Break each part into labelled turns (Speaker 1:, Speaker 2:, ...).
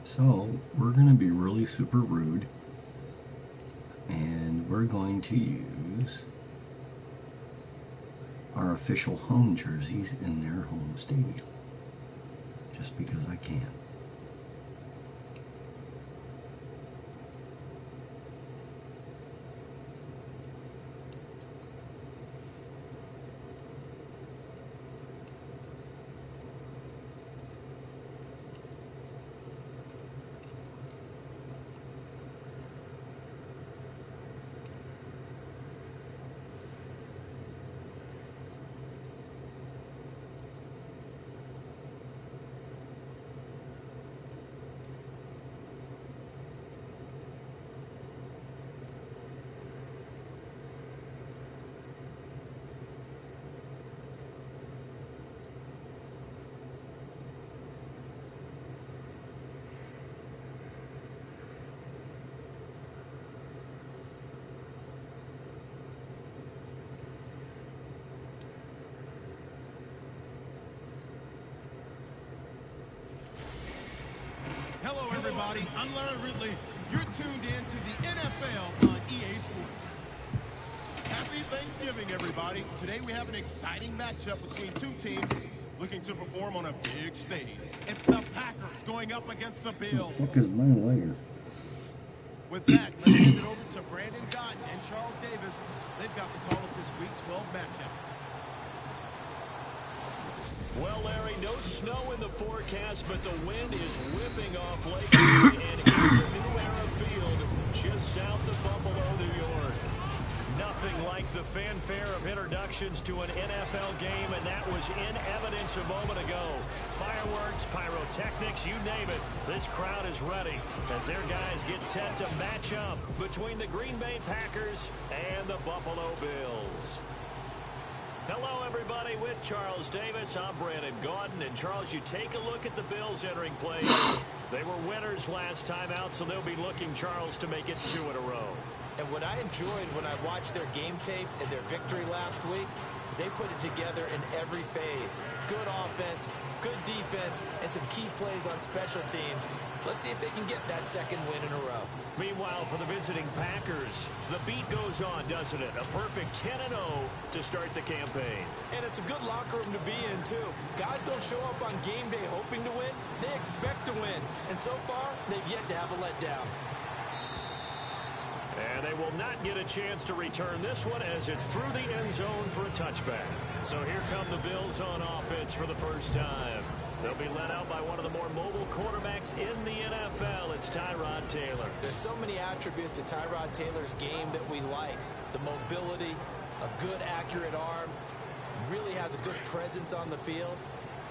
Speaker 1: So we're going to be really super rude, and we're going to use our official home jerseys in their home stadium, just because I can.
Speaker 2: Hello, everybody. I'm Larry Ridley. You're tuned in to the NFL on EA Sports. Happy Thanksgiving, everybody. Today we have an exciting matchup between two teams looking to perform on a big stage. It's the Packers going up against the Bills.
Speaker 1: What is my layer?
Speaker 2: With that, let's hand it over to Brandon Gaudin and Charles Davis. They've got the call of this Week 12 matchup.
Speaker 3: Well, Larry, no snow in the forecast, but the wind is whipping off Lake Erie and into the New Era Field just south of Buffalo, New York. Nothing like the fanfare of introductions to an NFL game, and that was in evidence a moment ago. Fireworks, pyrotechnics, you name it. This crowd is ready as their guys get set to match up between the Green Bay Packers and the Buffalo Bills. Hello, everybody. With Charles Davis, I'm Brandon Gaudin. And, Charles, you take a look at the Bills entering play. They were winners last time out, so they'll be looking, Charles, to make it 2 in a row.
Speaker 4: And what I enjoyed when I watched their game tape and their victory last week is they put it together in every phase. Good offense, good defense, and some key plays on special teams. Let's see if they can get that second win in a row.
Speaker 3: Meanwhile, for the visiting Packers, the beat goes on, doesn't it? A perfect 10-0 to start the campaign.
Speaker 4: And it's a good locker room to be in, too. Guys don't show up on game day hoping to win. They expect to win. And so far, they've yet to have a letdown.
Speaker 3: And they will not get a chance to return this one as it's through the end zone for a touchback. So here come the Bills on offense for the first time. They'll be led out by one of the more mobile quarterbacks in the NFL. It's Tyrod Taylor.
Speaker 4: There's so many attributes to Tyrod Taylor's game that we like. The mobility, a good, accurate arm, really has a good presence on the field.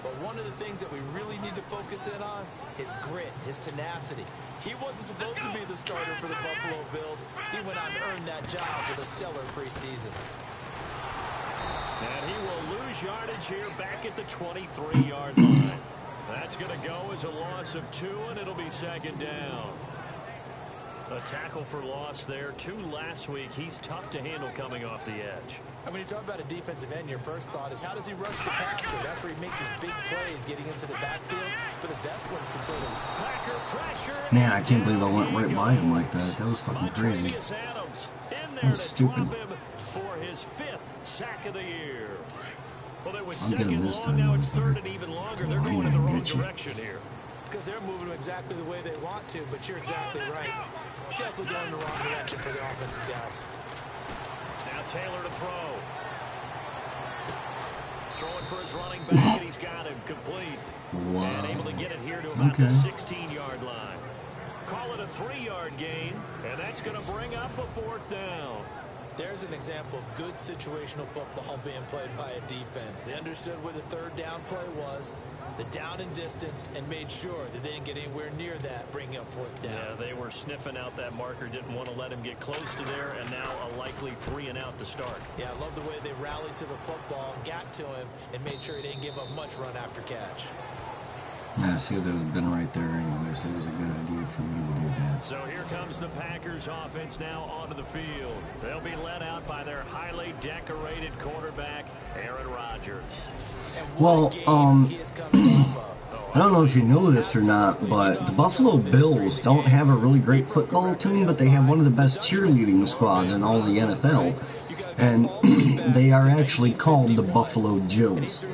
Speaker 4: But one of the things that we really need to focus in on is grit, his tenacity. He wasn't supposed to be the starter for the Buffalo Bills. He went on to earn that job with a stellar preseason.
Speaker 3: And he will lose yardage here back at the 23-yard line. That's going to go as a loss of 2, and it'll be second down. A tackle for loss there. 2 last week. He's tough to handle coming off the edge.
Speaker 4: And when you talk about a defensive end, your first thought is how does he rush the passer? That's where he makes his big plays getting into the backfield. But the best ones can put him.
Speaker 3: Packer pressure.
Speaker 1: Man, I can't believe I went right by him like that. That was fucking crazy.
Speaker 3: Adams in there
Speaker 1: That was
Speaker 3: to
Speaker 1: stupid.
Speaker 3: drop him for his 5th sack of the year. Well, it was
Speaker 1: I'm getting
Speaker 3: second
Speaker 1: this
Speaker 3: long.
Speaker 1: time,
Speaker 3: Now it's
Speaker 1: motherfucker.
Speaker 3: 3rd and even longer.
Speaker 1: Oh,
Speaker 3: They're
Speaker 1: I'm
Speaker 3: going in the
Speaker 1: gonna
Speaker 3: wrong
Speaker 1: get you.
Speaker 3: direction here.
Speaker 4: Because they're moving exactly the way they want to, but you're exactly right. Definitely going in the wrong direction for the offensive guys.
Speaker 3: Now Taylor to throw. Throwing for his running back, and he's got him complete.
Speaker 1: Wow.
Speaker 3: And able to get it here to about the 16-yard line. Call it a 3-yard gain, and that's going to bring up a 4th down.
Speaker 4: There's an example of good situational football being played by a defense. They understood where the 3rd down play was, the down and distance, and made sure that they didn't get anywhere near that, bringing up 4th down.
Speaker 3: Yeah, they were sniffing out that marker, didn't want to let him get close to there, and now a likely 3 and out to start.
Speaker 4: Yeah, I love the way they rallied to the football and got to him and made sure he didn't give up much run after catch.
Speaker 1: Yeah, see, that would have been right there anyway, so it was a good idea for me to do that.
Speaker 3: So here comes the Packers offense now onto the field. They'll be led out by their highly decorated quarterback, Aaron Rodgers.
Speaker 4: And what a game he is coming off of.
Speaker 1: I don't know if you know this or not, but the Buffalo Bills don't have a really great football team, but they have one of the best cheerleading squads in all the NFL. And they are actually called the Buffalo Jills.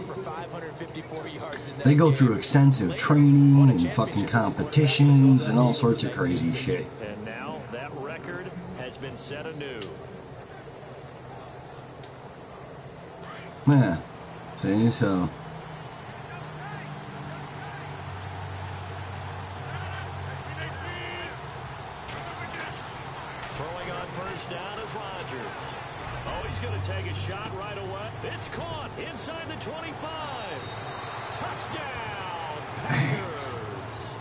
Speaker 1: They go through extensive training and fucking competitions and all sorts of crazy shit.
Speaker 3: And now that record has been set anew.
Speaker 1: Yeah, see, so...
Speaker 3: Throwing on first down is Rodgers. Oh, he's going to take a shot right away. It's caught inside the 25. Touchdown, Packers.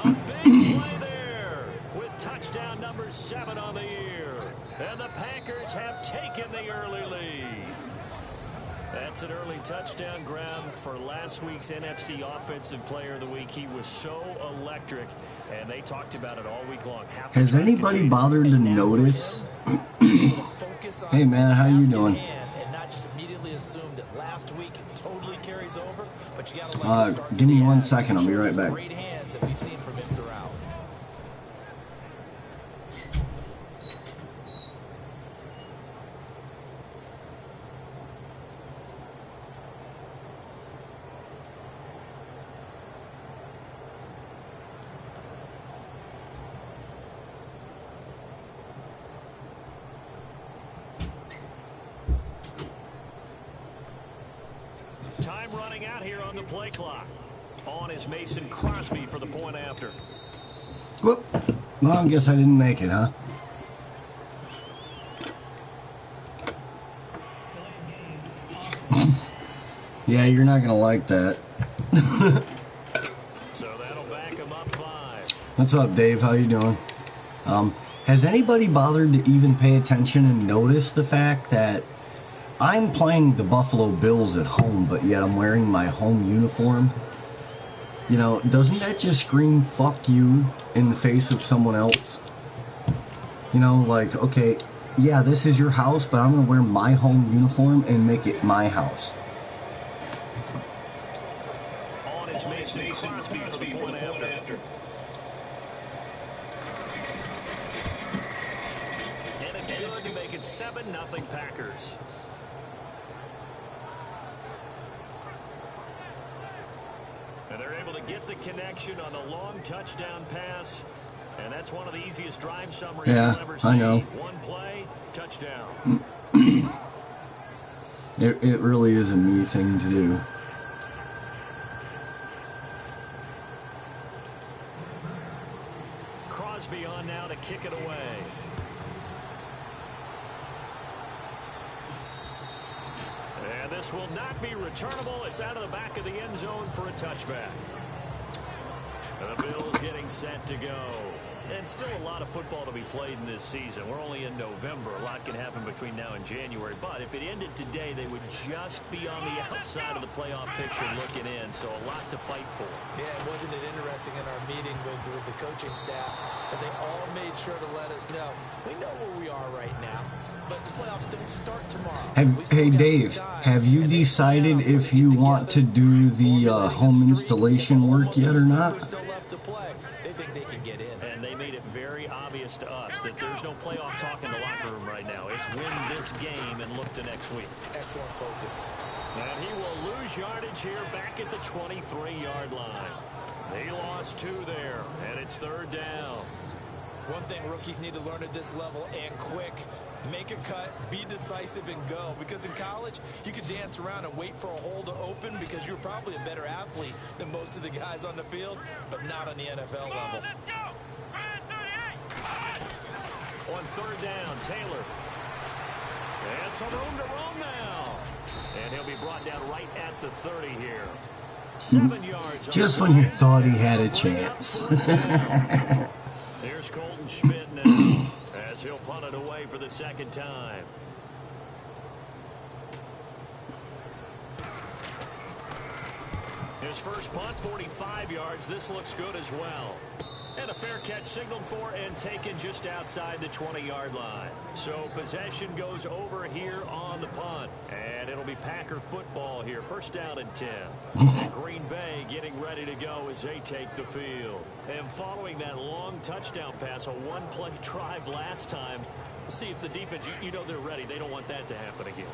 Speaker 3: A big play there with touchdown number 7 on the year. And the Packers have taken the early lead. That's an early touchdown grab for last week's NFC Offensive Player of the Week. He was so electric, and they talked about it all week long.
Speaker 1: Has anybody bothered to notice? Hey man, how you doing? Give me 1 second, I'll be right back.
Speaker 3: Time running out here on the play clock. On is Mason Crosby for the point after.
Speaker 1: Whoop. Well, I guess I didn't make it, huh? Yeah, you're not gonna like that.
Speaker 3: So that'll back him up 5.
Speaker 1: What's up, Dave? How you doing? Has anybody bothered to even pay attention and notice the fact that I'm playing the Buffalo Bills at home, but yet I'm wearing my home uniform? You know, doesn't that just scream fuck you in the face of someone else? You know, like, okay, yeah, this is your house, but I'm going to wear my home uniform and make it my house.
Speaker 3: On is Mason Crosby for the point after. And it's good to make it 7-0 Packers. And they're able to get the connection on the long touchdown pass. And that's one of the easiest drive summaries you'll ever see.
Speaker 1: I know.
Speaker 3: One play, touchdown.
Speaker 1: It really is a me thing to do.
Speaker 3: Crosby on now to kick it away. And this will not be returnable. It's out of the back of the end zone for a touchback. And the Bills getting set to go. And still a lot of football to be played in this season. We're only in November. A lot can happen between now and January. But if it ended today, they would just be on the outside of the playoff picture looking in. So a lot to fight for.
Speaker 4: Yeah, wasn't it interesting in our meeting with the coaching staff that they all made sure to let us know. We know where we are right now, but the playoffs don't start tomorrow.
Speaker 1: Hey, Dave, have you decided if you want to do the home installation work yet or not?
Speaker 4: They think they can get in.
Speaker 3: And they made it very obvious to us that there's no playoff talk in the locker room right now. It's win this game and look to next week.
Speaker 4: Excellent focus.
Speaker 3: And he will lose yardage here back at the 23-yard line. They lost 2 there, and it's 3rd down.
Speaker 4: One thing rookies need to learn at this level, and quick, make a cut, be decisive, and go. Because in college, you could dance around and wait for a hole to open because you're probably a better athlete than most of the guys on the field, but not on the NFL level.
Speaker 3: On 3rd down, Taylor. And some room to roam now. And he'll be brought down right at the 30 here. 7 yards.
Speaker 1: Just when you thought he had a chance.
Speaker 3: Here's Colton Schmidt now as he'll punt it away for the 2nd time. His first punt, 45 yards. This looks good as well. And a fair catch signaled for and taken just outside the 20-yard line. So possession goes over here on the punt. And it'll be Packer football here. First down and 10. Green Bay getting ready to go as they take the field. And following that long touchdown pass, a one-play drive last time, we'll see if the defense, you know they're ready. They don't want that to happen again.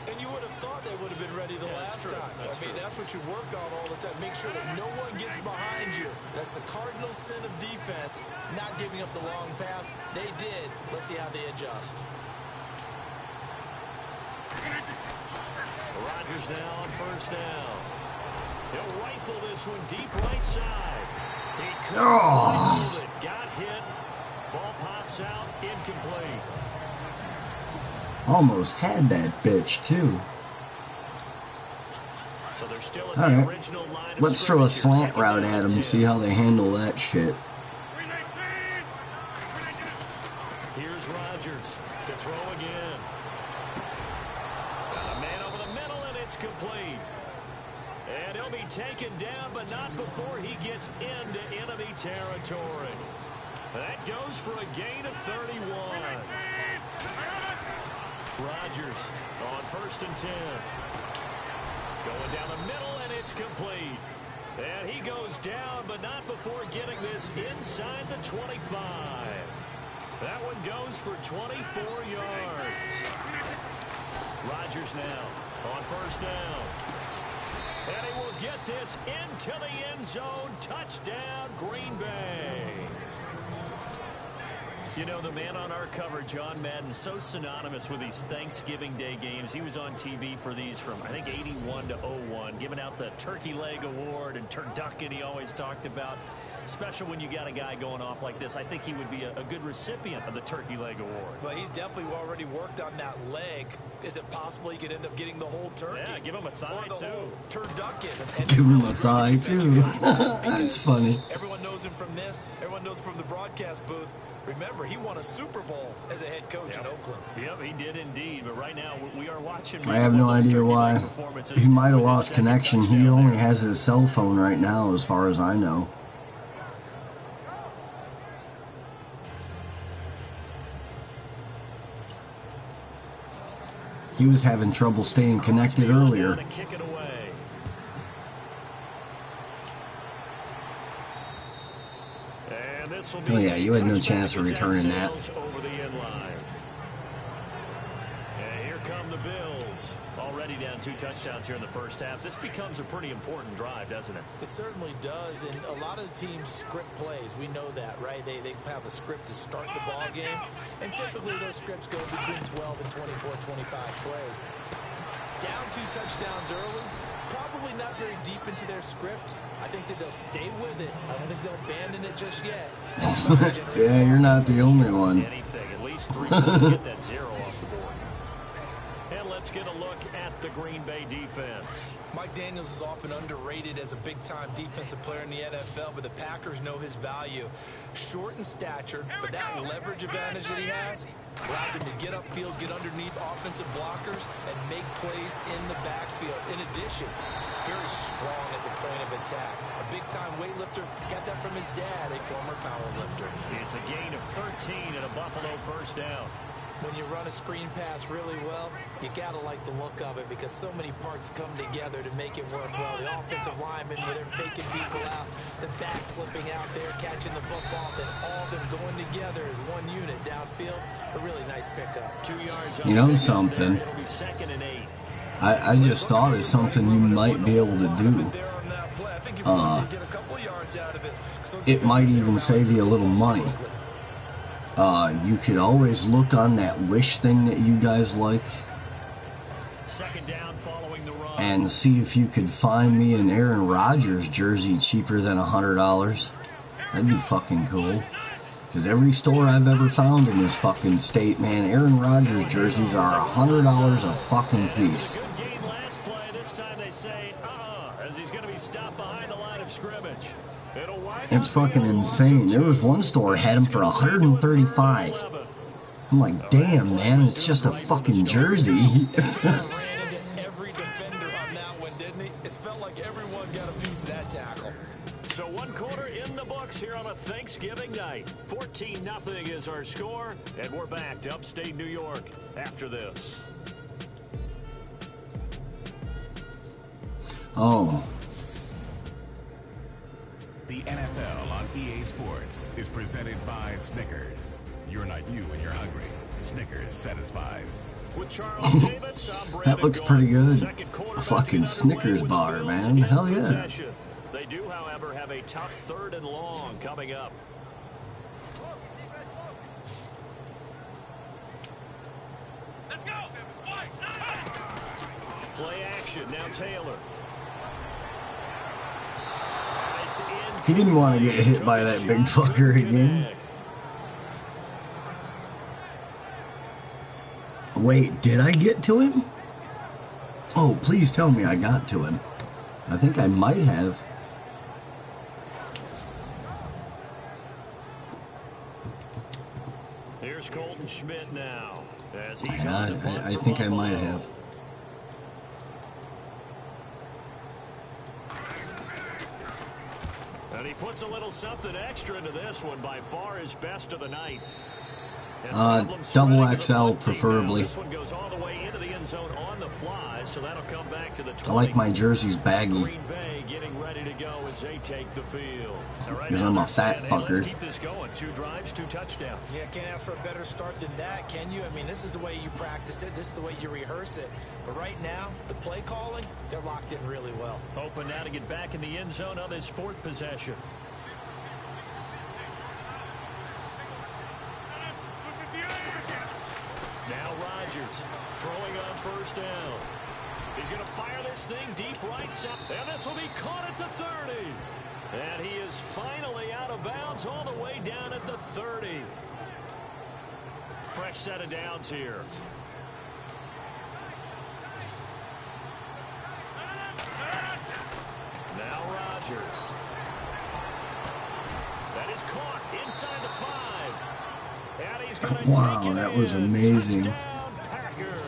Speaker 4: And you would have thought they would have been ready the last time. That's what you work on all the time. Make sure that no one gets behind you. That's the cardinal sin of defense, not giving up the long pass. They did. Let's see how they adjust.
Speaker 3: Rodgers now on first down. He'll rifle this one deep right side. He couldn't hold it. Got hit. Ball pops out. Incomplete.
Speaker 1: Almost had that bitch, too.
Speaker 3: So they're still at
Speaker 1: All
Speaker 3: the
Speaker 1: right.
Speaker 3: original line of
Speaker 1: Let's throw a
Speaker 3: scrimmage here.
Speaker 1: slant route at them, see how they handle that shit.
Speaker 3: Here's Rodgers to throw again. Got a man over the middle, and it's complete. And he'll be taken down, but not before he gets into enemy territory. That goes for a gain of 31. Rodgers on first and 10. Going down the middle, and it's complete. And he goes down, but not before getting this inside the 25. That one goes for 24 yards. Rodgers now on first down. And he will get this into the end zone. Touchdown, Green Bay. You know, the man on our cover, John Madden, so synonymous with these Thanksgiving Day games. He was on TV for these from, I think, 81 to 01, giving out the Turkey Leg Award and turducken he always talked about. Special when you got a guy going off like this. I think he would be a good recipient of the Turkey Leg Award.
Speaker 4: Well, he's definitely already worked on that leg. Is it possible he could end up getting the whole turkey?
Speaker 3: Yeah, give him a thigh,
Speaker 4: or the
Speaker 3: too.
Speaker 4: whole turducken. And
Speaker 1: Give him
Speaker 4: really
Speaker 1: a thigh,
Speaker 4: great
Speaker 1: too.
Speaker 4: because
Speaker 1: That's funny.
Speaker 4: Everyone knows him from this. Everyone knows from the broadcast booth. Remember, he won a Super Bowl as a head coach in Oakland.
Speaker 3: Yep, he did indeed. But right now, we are watching.
Speaker 1: I have no idea why. He might have lost connection. He only has his cell phone right now, as far as I know. He was having trouble staying connected earlier. Oh yeah, you had no chance of returning that.
Speaker 3: And here come the Bills. Already down 2 touchdowns here in the first half. This becomes a pretty important drive, doesn't it?
Speaker 4: It certainly does, and a lot of the teams script plays. We know that, right? They have a script to start the ball game, and typically those scripts go between 12 and 24, 25 plays. Down 2 touchdowns early, probably not very deep into their script. I think that they'll stay with it. I don't think they'll abandon it just yet.
Speaker 1: Yeah, you're not the only one.
Speaker 3: Anything, at least 3 points, get that 0 off the board. And let's get a look at the Green Bay defense.
Speaker 4: Mike Daniels is often underrated as a big-time defensive player in the NFL, but the Packers know his value. Short in stature, but that leverage advantage that he has allows him to get upfield, get underneath offensive blockers, and make plays in the backfield. In addition, very strong at the point of attack. A big-time weightlifter, got that from his dad, a former powerlifter.
Speaker 3: It's a gain of 13 and a Buffalo first down.
Speaker 4: When you run a screen pass really well, you gotta like the look of it because so many parts come together to make it work well. The offensive linemen, where they're faking people out, the back slipping out there, catching the football, then all of them going together as one unit downfield. A really nice pickup.
Speaker 3: 2 yards.
Speaker 1: You know something?
Speaker 3: It'll be 2nd and 8.
Speaker 1: I just thought of something you might be able to do. It might even save you a little money. You could always look on that Wish thing that you guys like
Speaker 3: Second down following the run.
Speaker 1: and see if you could find me an Aaron Rodgers jersey cheaper than $100. That'd be fucking cool. Because every store I've ever found in this fucking state, man, Aaron Rodgers jerseys are $100 a fucking piece.
Speaker 3: Good game last play. This time they say, as he's going to be stopped behind the line of scrimmage.
Speaker 1: It's fucking insane. There was one store had them for $135. I'm like, damn, man, it's just a fucking jersey.
Speaker 4: Ran into every defender on that one, didn't he? It felt like everyone got a piece of that tackle.
Speaker 3: So 1 quarter in the books here on a Thanksgiving night. 14-0 is our score, and we're back to upstate New York after this.
Speaker 1: Oh.
Speaker 5: The NFL on EA Sports is presented by Snickers. You're not you when you're hungry. Snickers satisfies.
Speaker 3: With Charles Davis, I'm Brandon
Speaker 1: That looks pretty good.
Speaker 3: Second quarter
Speaker 1: A fucking
Speaker 3: underway
Speaker 1: Snickers
Speaker 3: with the
Speaker 1: bar,
Speaker 3: Bills
Speaker 1: man.
Speaker 3: in
Speaker 1: Hell yeah.
Speaker 3: possession. They do, however, have a tough 3rd and long coming up.
Speaker 6: Let's go.
Speaker 3: Play action. Now Taylor. It's in.
Speaker 1: He didn't want to get hit by that big fucker again. Wait, did I get to him? Oh, please tell me I got to him. I think I might have.
Speaker 3: Here's Colton Schmidt now. As he's
Speaker 1: Yeah,
Speaker 3: on the punt
Speaker 1: I
Speaker 3: for
Speaker 1: think I
Speaker 3: Buffalo.
Speaker 1: might have.
Speaker 3: And he puts a little something extra into this one, by far his best of the night.
Speaker 1: Double XL preferably.
Speaker 3: This one goes all the way into the end zone on the fly, so that'll come back to the 20.
Speaker 1: I like my jerseys baggy.
Speaker 3: Green Bay getting ready to go as they take the field.
Speaker 1: Because I'm a fat fucker.
Speaker 3: Let's keep this going. 2 drives, 2 touchdowns.
Speaker 4: Yeah, can't ask for a better start than that, can you? I mean, this is the way you practice it. This is the way you rehearse it. But right now, the play calling, they're locked in really well.
Speaker 3: Hoping now to get back in the end zone on his 4th possession. Now Rodgers throwing on 1st down. He's going to fire this thing deep right side. And this will be caught at the 30. And he is finally out of bounds all the way down at the 30. Fresh set of downs here. Now Rodgers. That is caught inside the 5. And he's going to
Speaker 1: Wow,
Speaker 3: take it
Speaker 1: that was
Speaker 3: in.
Speaker 1: amazing.
Speaker 3: Touchdown, Packers.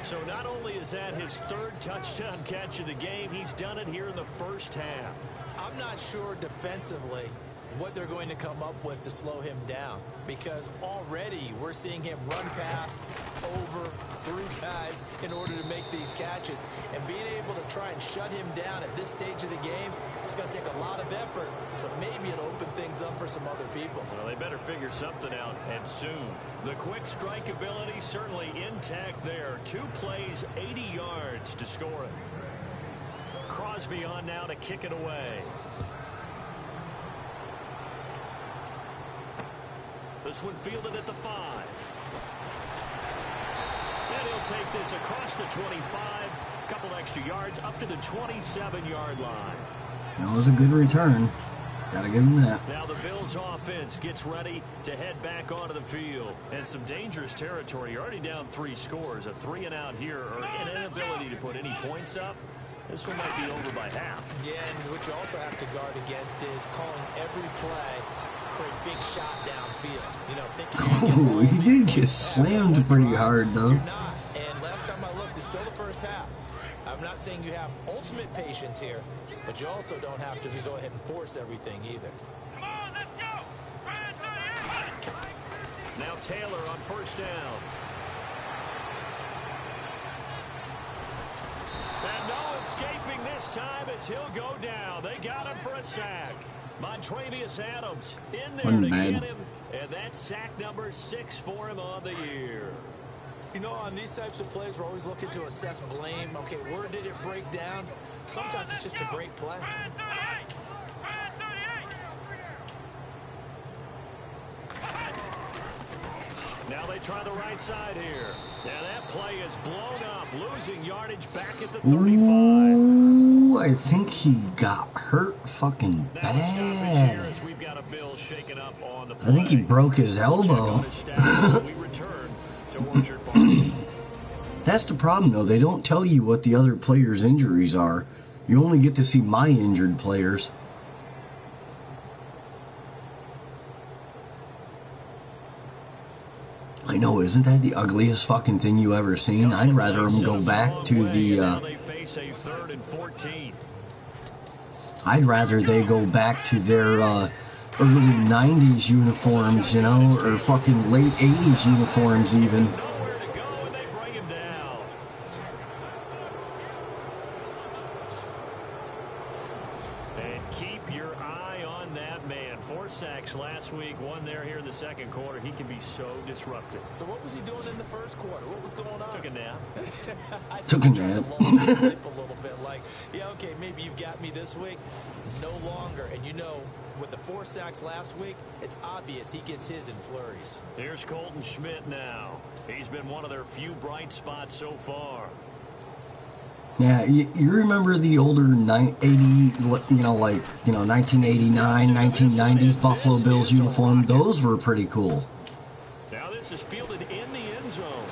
Speaker 3: So not only is that his 3rd touchdown catch of the game, he's done it here in the 1st half.
Speaker 4: I'm not sure defensively what they're going to come up with to slow him down, because already we're seeing him run past, over, through guys in order to make these catches. And being able to try and shut him down at this stage of the game, it's going to take a lot of effort. So maybe it'll open things up for some other people.
Speaker 3: Well, they better figure something out, and soon. The quick strike ability certainly intact there. 2 plays, 80 yards to score it. Crosby on now to kick it away. This one fielded at the 5. And he'll take this across the 25. Couple extra yards up to the 27-yard line.
Speaker 1: That was a good return. Gotta give him that.
Speaker 3: Now the Bills offense gets ready to head back onto the field. And some dangerous territory. You're already down 3 scores. A 3 and out here, or an inability to put any points up. This one might be over by half.
Speaker 4: Yeah, and what you also have to guard against is calling every play for a big shot downfield. You know, thinking
Speaker 1: Oh, he did get slammed pretty hard, though.
Speaker 4: You're not. And last time I looked, it's still the 1st half. I'm not saying you have ultimate patience here, but you also don't have to go ahead and force everything either.
Speaker 6: Come on, let's go.
Speaker 3: Now Taylor on 1st down. And no escaping this time as he'll go down. They got him for a sack. Montravius Adams in there to get him. And that's sack number 6 for him on the year.
Speaker 4: You know, on these types of plays, we're always looking to assess blame. Okay, where did it break down? Sometimes it's just a great play.
Speaker 3: Now they try the right side here. Now that play is blown up, losing yardage back at the 35.
Speaker 1: Ooh, I think he got hurt fucking
Speaker 3: Now the stoppage here
Speaker 1: bad.
Speaker 3: as we've got a Bill shaken up on the play.
Speaker 1: I think he broke his
Speaker 3: We'll check
Speaker 1: elbow.
Speaker 3: on his stats as we return to Orchard Park.
Speaker 1: That's the problem, though. They don't tell you what the other players' injuries are. You only get to see my injured players. I know, isn't that the ugliest fucking thing you ever seen? I'd rather them go back to the,
Speaker 3: Now they face a 3rd and 14.
Speaker 1: I'd rather they go back to their early 90s uniforms, you know, or fucking late 80s uniforms even.
Speaker 3: Nowhere to go, and they bring him down. And keep your eye on that man. 4 sacks last week, one there here in the second quarter. He can be so disruptive.
Speaker 4: So what was he doing in the first quarter? What was going on?
Speaker 3: Took a nap.
Speaker 4: I
Speaker 1: Took a
Speaker 4: tried to
Speaker 1: nap.
Speaker 4: lull his sleep a little bit. Like, yeah, okay, maybe you've got me this week. No longer. And you know, with the 4 sacks last week, it's obvious he gets his in flurries.
Speaker 3: Here's Colton Schmidt now. He's been one of their few bright spots so far.
Speaker 1: Yeah, you remember the older 1989, 1990s Buffalo Bills uniform? Those were pretty cool.
Speaker 3: Now this is fielded in the end zone.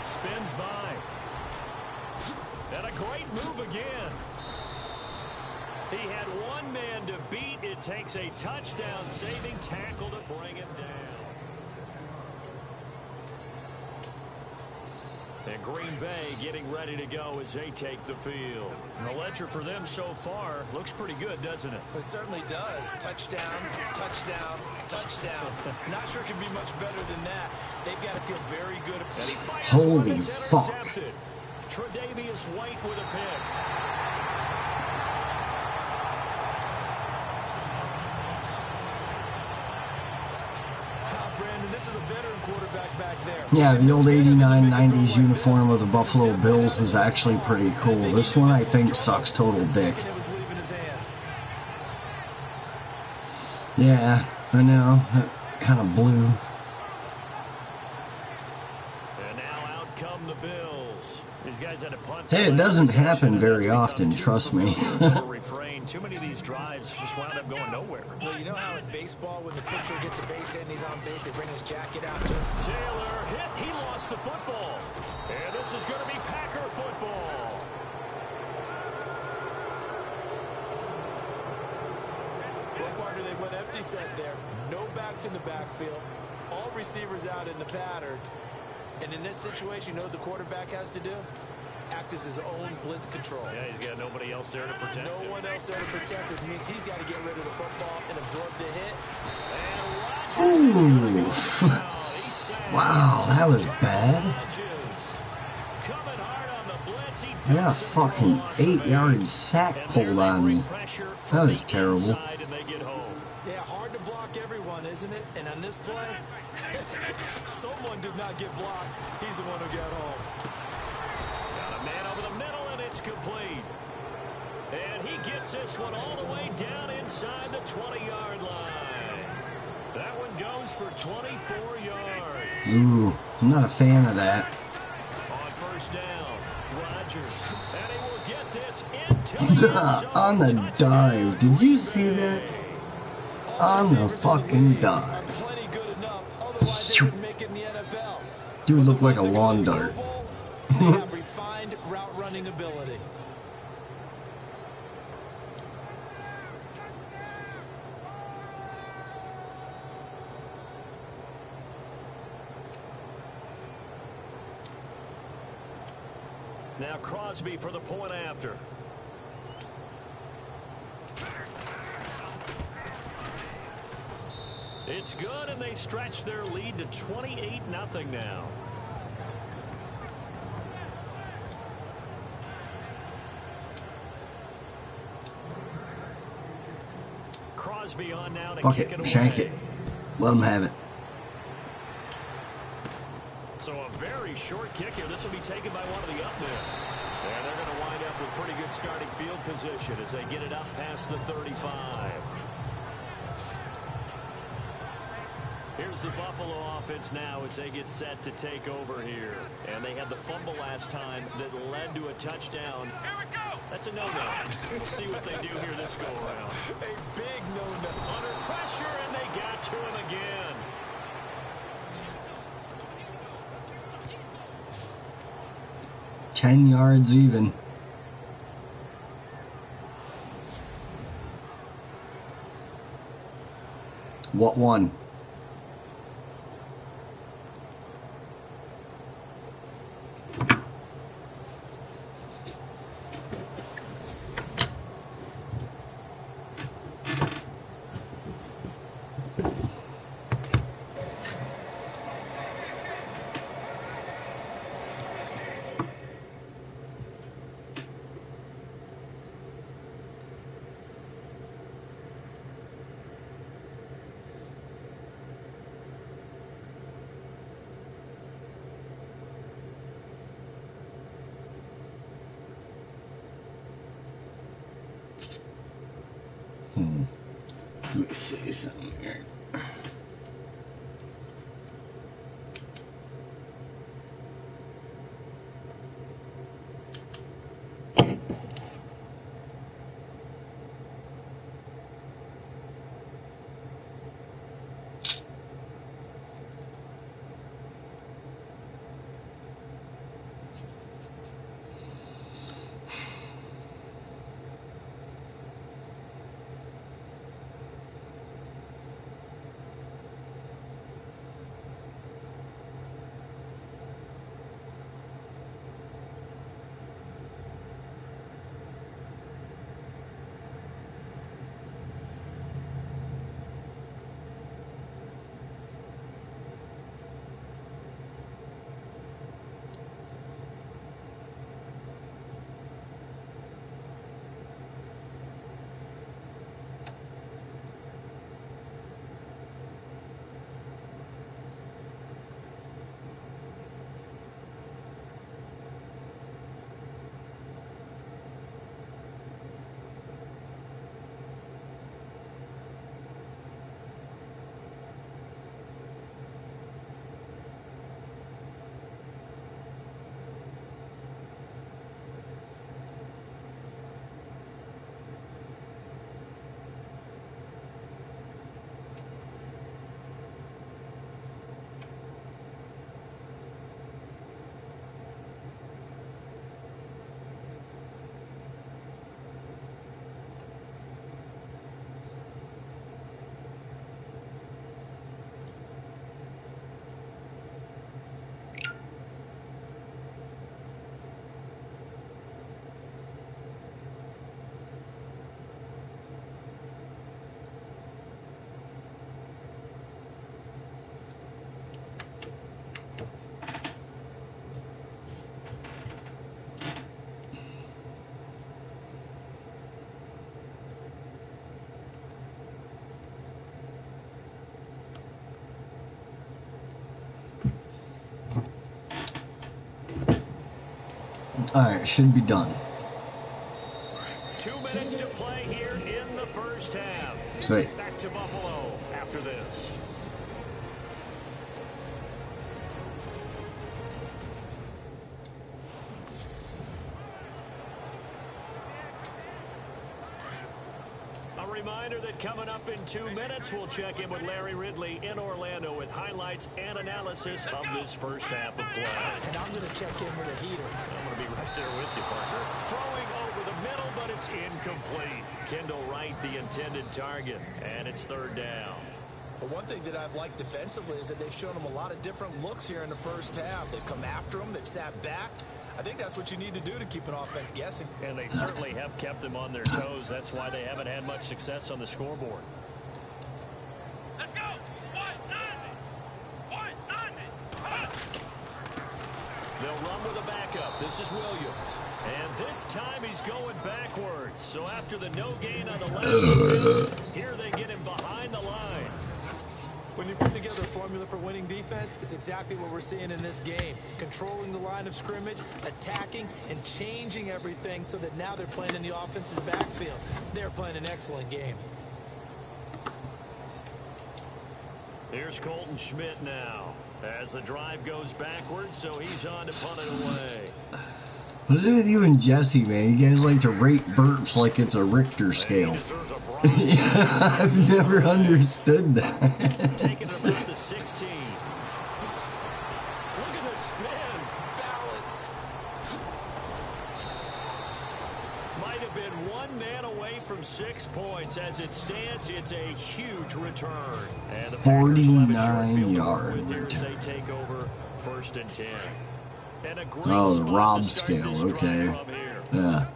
Speaker 3: Spins by. And a great move again. He had one man to beat. It takes a touchdown-saving tackle to bring him down. And Green Bay getting ready to go as they take the field. The ledger for them so far looks pretty good, doesn't it?
Speaker 4: It certainly does. Touchdown, touchdown, touchdown. Not sure it can be much better than that. They've got to feel very good.
Speaker 3: And he fires
Speaker 1: Holy
Speaker 3: one that's
Speaker 1: fuck.
Speaker 3: intercepted. Tre'Davious White with a pick.
Speaker 4: Brandon, this is a veteran quarterback back there.
Speaker 1: Yeah, the old 89, 90s uniform of the Buffalo Bills was actually pretty cool. This one I think sucks total dick.
Speaker 4: It was leaving his hand.
Speaker 1: Yeah, I know. Kind of blew.
Speaker 3: And now out come the Bills. These guys had a punt.
Speaker 1: Hey, it doesn't happen very often, trust me.
Speaker 3: Refrain. Too many of these drives just wound up going nowhere.
Speaker 4: Well, you know how in baseball, when the pitcher gets a base hit and he's on base, they bring his jacket out to him?
Speaker 3: Taylor hit. He lost the football. And this is going to be Packer football.
Speaker 4: Well, partner, they went empty set there. No backs in the backfield. All receivers out in the pattern. And in this situation, you know what the quarterback has to do? Act as his own blitz control.
Speaker 3: Yeah, he's got nobody else there to protect
Speaker 4: No
Speaker 3: him.
Speaker 4: one else there to protect, which means he's got to get rid of the football and absorb the hit.
Speaker 1: Ooh. Wow, that was bad.
Speaker 3: Coming hard on the blitz. He
Speaker 1: I got a fucking 8-yard sack pulled on me. That was terrible.
Speaker 3: And they get home.
Speaker 4: Yeah, hard to block everyone, isn't it? And on this play, someone did not get blocked. He's the one who got home.
Speaker 3: Got a man over the middle, and it's complete. And he gets this one all the way down inside the 20-yard line. That one goes for 24 yards.
Speaker 1: Ooh, I'm not a fan of that.
Speaker 3: On first down, Rodgers. And he will get this into the end zone.
Speaker 1: On the dive. Did you see that? On the fucking dive.
Speaker 4: Plenty good enough. Otherwise, they wouldn't make it in the NFL.
Speaker 1: Dude looked like a lawn dart.
Speaker 4: They have refined route running ability.
Speaker 3: Now Crosby for the point after. It's good, and they stretch their lead to 28-0 now. Crosby on now to
Speaker 1: Fuck
Speaker 3: kick
Speaker 1: it,
Speaker 3: it
Speaker 1: shank
Speaker 3: away.
Speaker 1: it. Let him have it.
Speaker 3: So a very short kick here. This will be taken by one of the up men. And they're going to wind up with pretty good starting field position as they get it up past the 35. Here's the Buffalo offense now as they get set to take over here. And they had the fumble last time that led to a touchdown.
Speaker 6: Here we go.
Speaker 3: That's a no-no. We'll see what they do here this go-around.
Speaker 4: A big no-no.
Speaker 3: Under pressure, and they got to him again.
Speaker 1: Ten yards even. What one? Let me see something here. Alright, should be done.
Speaker 3: 2 minutes to play here in the first half.
Speaker 1: Sweet.
Speaker 3: Back to Buffalo after this. A reminder that coming up in 2 minutes, we'll check in with Larry Ridley in Orlando with highlights and analysis of this first half of play.
Speaker 4: And I'm going to check in with a heater.
Speaker 3: I'm going to be right there with you, partner. Throwing over the middle, but it's incomplete. Kendall Wright, the intended target, and it's third down.
Speaker 4: But one thing that I've liked defensively is that they've shown them a lot of different looks here in the first half. They've come after them. They've sat back. I think that's what you need to do to keep an offense guessing.
Speaker 3: And they certainly have kept them on their toes. That's why they haven't had much success on the scoreboard.
Speaker 6: Let's go. 190.
Speaker 3: They'll run with a backup. This is Williams. And this time he's going backwards. So after the no gain on the last attempt, here they get him behind the line.
Speaker 4: When you put together a formula for winning defense, it's exactly what we're seeing in this game. Controlling the line of scrimmage, attacking, and changing everything so that now they're playing in the offense's backfield. They're playing an excellent game.
Speaker 3: Here's Colton Schmidt now. As the drive goes backwards, so he's on to punt it away.
Speaker 1: What is it with you and Jesse, man? You guys like to rate burps like it's a Richter scale. Yeah, I've never understood that.
Speaker 3: Taking it about the 16. Look at the spin.
Speaker 4: Balance.
Speaker 3: Might have been one man away from 6 points. As it stands, it's a huge return. And the
Speaker 1: 49 yard
Speaker 3: return. They take over 1st and 10. And a great
Speaker 1: oh, the
Speaker 3: spot
Speaker 1: Rob
Speaker 3: to start
Speaker 1: scale,
Speaker 3: this drive
Speaker 1: okay.
Speaker 3: from here.
Speaker 1: Yeah.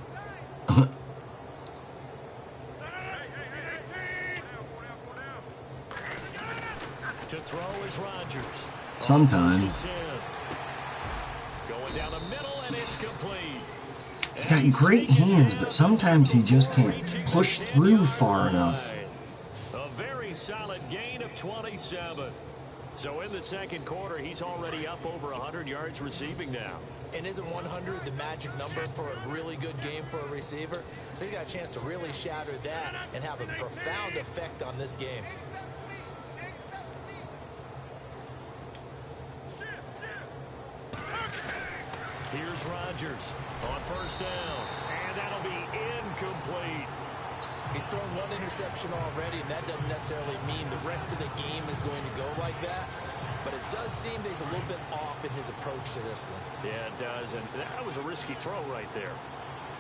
Speaker 3: To throw is Rodgers.
Speaker 1: Sometimes.
Speaker 3: Going down the middle, and it's complete.
Speaker 1: He's got great hands, but sometimes he just can't push through far enough.
Speaker 3: A very solid gain of 27. So in the second quarter, he's already up over 100 yards receiving now.
Speaker 4: And isn't 100 the magic number for a really good game for a receiver? So he got a chance to really shatter that and have a profound effect on this game.
Speaker 3: Here's Rodgers on first down, and that'll be incomplete.
Speaker 4: He's thrown one interception already, and that doesn't necessarily mean the rest of the game is going to go like that. But it does seem that he's a little bit off in his approach to this one.
Speaker 3: Yeah, it does, and that was a risky throw right there.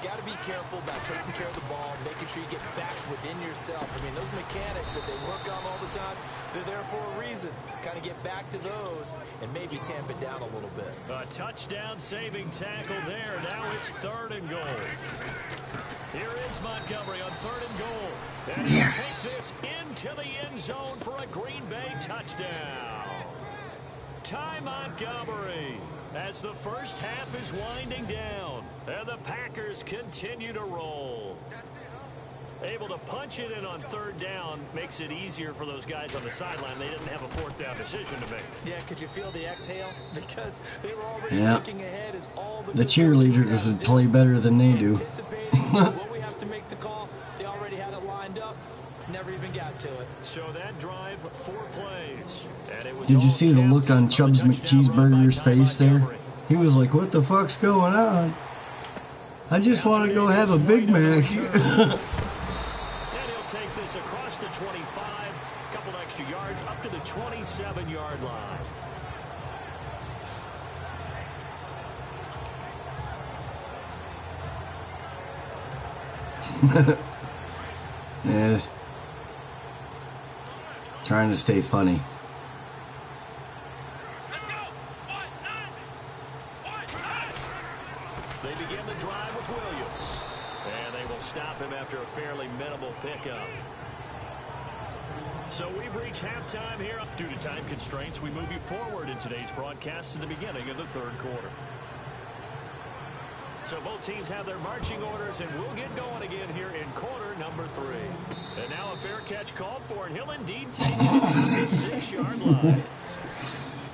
Speaker 4: Got to be careful about taking care of the ball, making sure you get back within yourself. I mean, those mechanics that they work on all the time, they're there for a reason. Kind of get back to those and maybe tamp it down a little bit.
Speaker 3: A touchdown-saving tackle there. Now it's 3rd and goal. Here is Montgomery on 3rd and goal. And he'll take this into the end zone for a Green Bay touchdown. Ty Montgomery, as the first half is winding down, and the Packers continue to roll. Able to punch it in on 3rd down makes it easier for those guys on the sideline. They didn't have a 4th down decision to make.
Speaker 4: Yeah, could you feel the exhale? Because they were already looking ahead as all
Speaker 1: the cheerleaders would play better than they do.
Speaker 4: Anticipating what we have to make the call, they already had it lined up. Never even got to it.
Speaker 3: So that drive, 4 plays. And it was
Speaker 1: Did you see the look on Chubbs McCheeseburger's face there? He was like, what the fuck's going on? I just want to go have a Big Mac.
Speaker 3: And he'll take this across the 25, a couple extra yards, up to the 27-yard line.
Speaker 1: Yeah. Trying to stay funny.
Speaker 3: They begin the drive with Williams. And they will stop him after a fairly minimal pickup. So we've reached halftime here. Due to time constraints, we move you forward in today's broadcast to the beginning of the 3rd quarter. So both teams have their marching orders, and we'll get going again here in quarter number 3. And now a fair catch called for, and he'll indeed take it to the 6-yard line.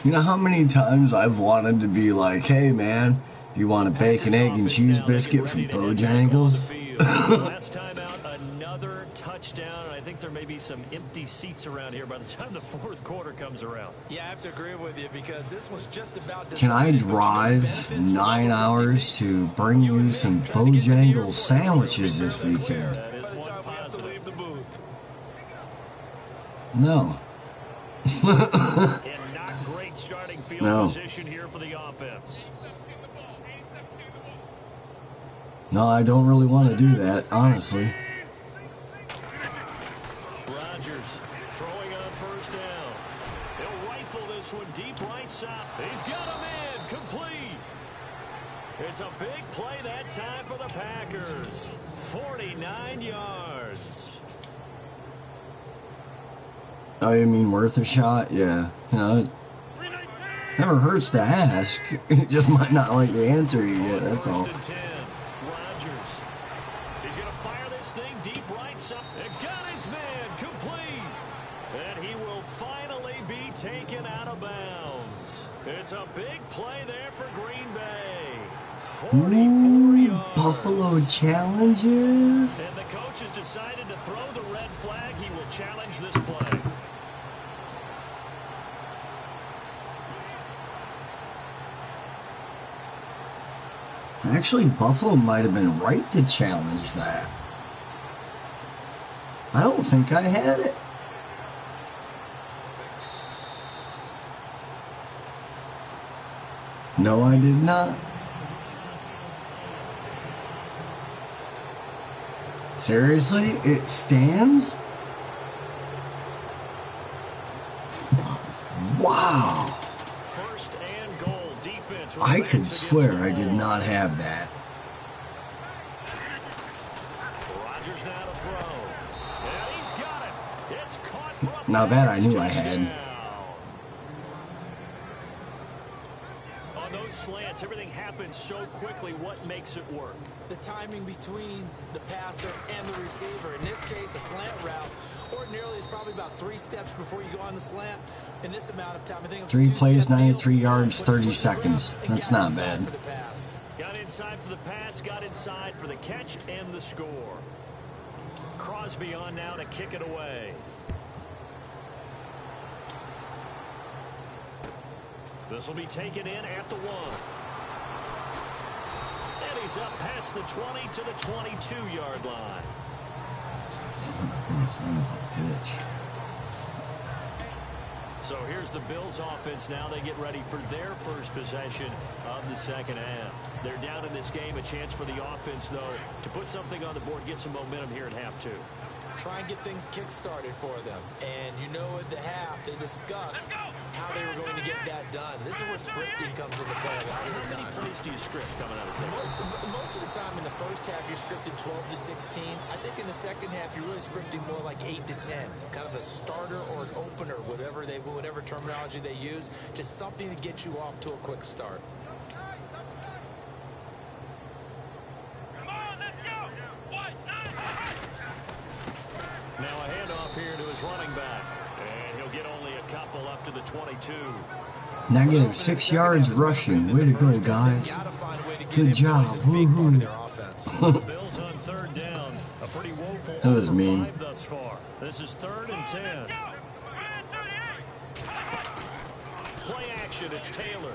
Speaker 1: You know how many times I've wanted to be like, hey man, do you want a bacon, egg, and cheese biscuit from Bojangles?
Speaker 3: Last time out, another touchdown, and I think there may be some empty seats around here by the time the 4th quarter comes around.
Speaker 4: Yeah, I have to agree with you because this was just about.
Speaker 1: Can I drive 9 hours to bring you some Bojangles sandwiches this weekend?
Speaker 3: That is one positive.
Speaker 1: No.
Speaker 3: And not great starting field position here for the offense.
Speaker 1: No, I don't really want to do that, honestly.
Speaker 3: Rodgers throwing on first down. He'll rifle this one deep right side. He's got him in, complete. It's a big play that time for the Packers. 49 yards.
Speaker 1: Oh, you mean worth a shot? Yeah. You know, it never hurts to ask. You just might not like the answer you get, that's all.
Speaker 3: Rodgers. He's going to fire this thing deep right side. It got his man complete. And he will finally be taken out of bounds. It's a big play there for Green Bay. 44 yards.
Speaker 1: Buffalo challenges.
Speaker 3: And the coach has decided to throw the red flag. He will challenge this play.
Speaker 1: Actually, Buffalo might have been right to challenge that. I don't think I had it. No, I did not. Seriously? It stands? Wow.
Speaker 3: First and goal defense.
Speaker 1: I could swear I did not have that.
Speaker 3: Rodgers now to throw. And he's got it. It's caught for a
Speaker 1: Now that I knew I
Speaker 3: touchdown.
Speaker 1: had.
Speaker 3: On those slants, everything happens so quickly. What makes it work?
Speaker 4: The timing between the passer and the receiver. In this case, a slant route. Ordinarily, it's probably about 3 steps before you go on the slant. In this amount of time, I think it was
Speaker 1: 3
Speaker 4: a
Speaker 1: plays,
Speaker 4: two-step deal.
Speaker 1: 93 yards,
Speaker 4: Puts it
Speaker 1: 30
Speaker 4: with the
Speaker 1: seconds.
Speaker 4: ground and
Speaker 1: That's
Speaker 4: got
Speaker 1: not
Speaker 4: inside
Speaker 1: bad.
Speaker 4: for the pass.
Speaker 3: inside for the pass, got inside for the catch and the score. Crosby on now to kick it away. This will be taken in at the 1. And he's up past the 20 to the 22-yard line.
Speaker 1: Son of a bitch.
Speaker 3: So here's the Bills offense now. They get ready for their first possession of the second half. They're down in this game. A chance for the offense, though, to put something on the board, get some momentum here at half 2.
Speaker 4: Try and get things kick-started for them. And you know at the half, they discussed how they were going to get that done. This is where scripting comes into play a lot of the time.
Speaker 3: How many plays do you script coming out of second?
Speaker 4: Most of the time in the first half, you're scripted 12 to 16. I think in the second half, you're really scripting more like 8 to 10. Kind of a starter or an opener, whatever terminology they use. Just something to get you off to a quick start.
Speaker 3: Now a handoff here to his running back. And he'll get only a couple up to the 22.
Speaker 1: Negative 6 yards rushing. Way to go, guys. Good job. Woohoo.
Speaker 3: The Bills on third down. A pretty woeful
Speaker 1: That was mean.
Speaker 3: 5 thus far. This is 3rd and 10. Play action. It's Taylor.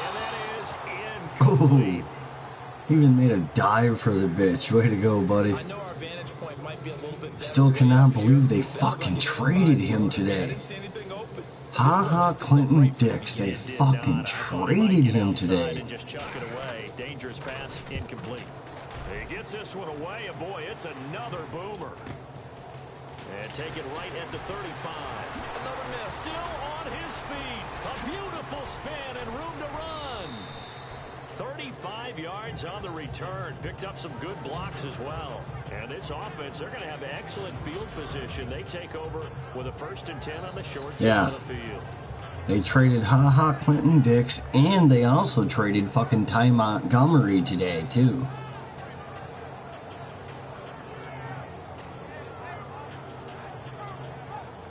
Speaker 3: And that is incomplete.
Speaker 1: He even made a dive for the bitch. Way to go, buddy.
Speaker 4: I know our vantage point might be a little bit better.
Speaker 1: Still cannot believe they fucking traded him today. Ha Clinton Dix. They fucking traded him today.
Speaker 3: And just chuck it away. Dangerous pass, incomplete. He gets this one away, and boy, it's another boomer. And take it right at the 35.
Speaker 4: Another miss.
Speaker 3: Still on his feet. A beautiful spin and room to run. 35 yards on the return. Picked up some good blocks as well. And this offense, they're going to have excellent field position. They take over with a 1st and 10 on the short side of the field.
Speaker 1: They traded Ha Clinton Dix, and they also traded fucking Ty Montgomery today, too.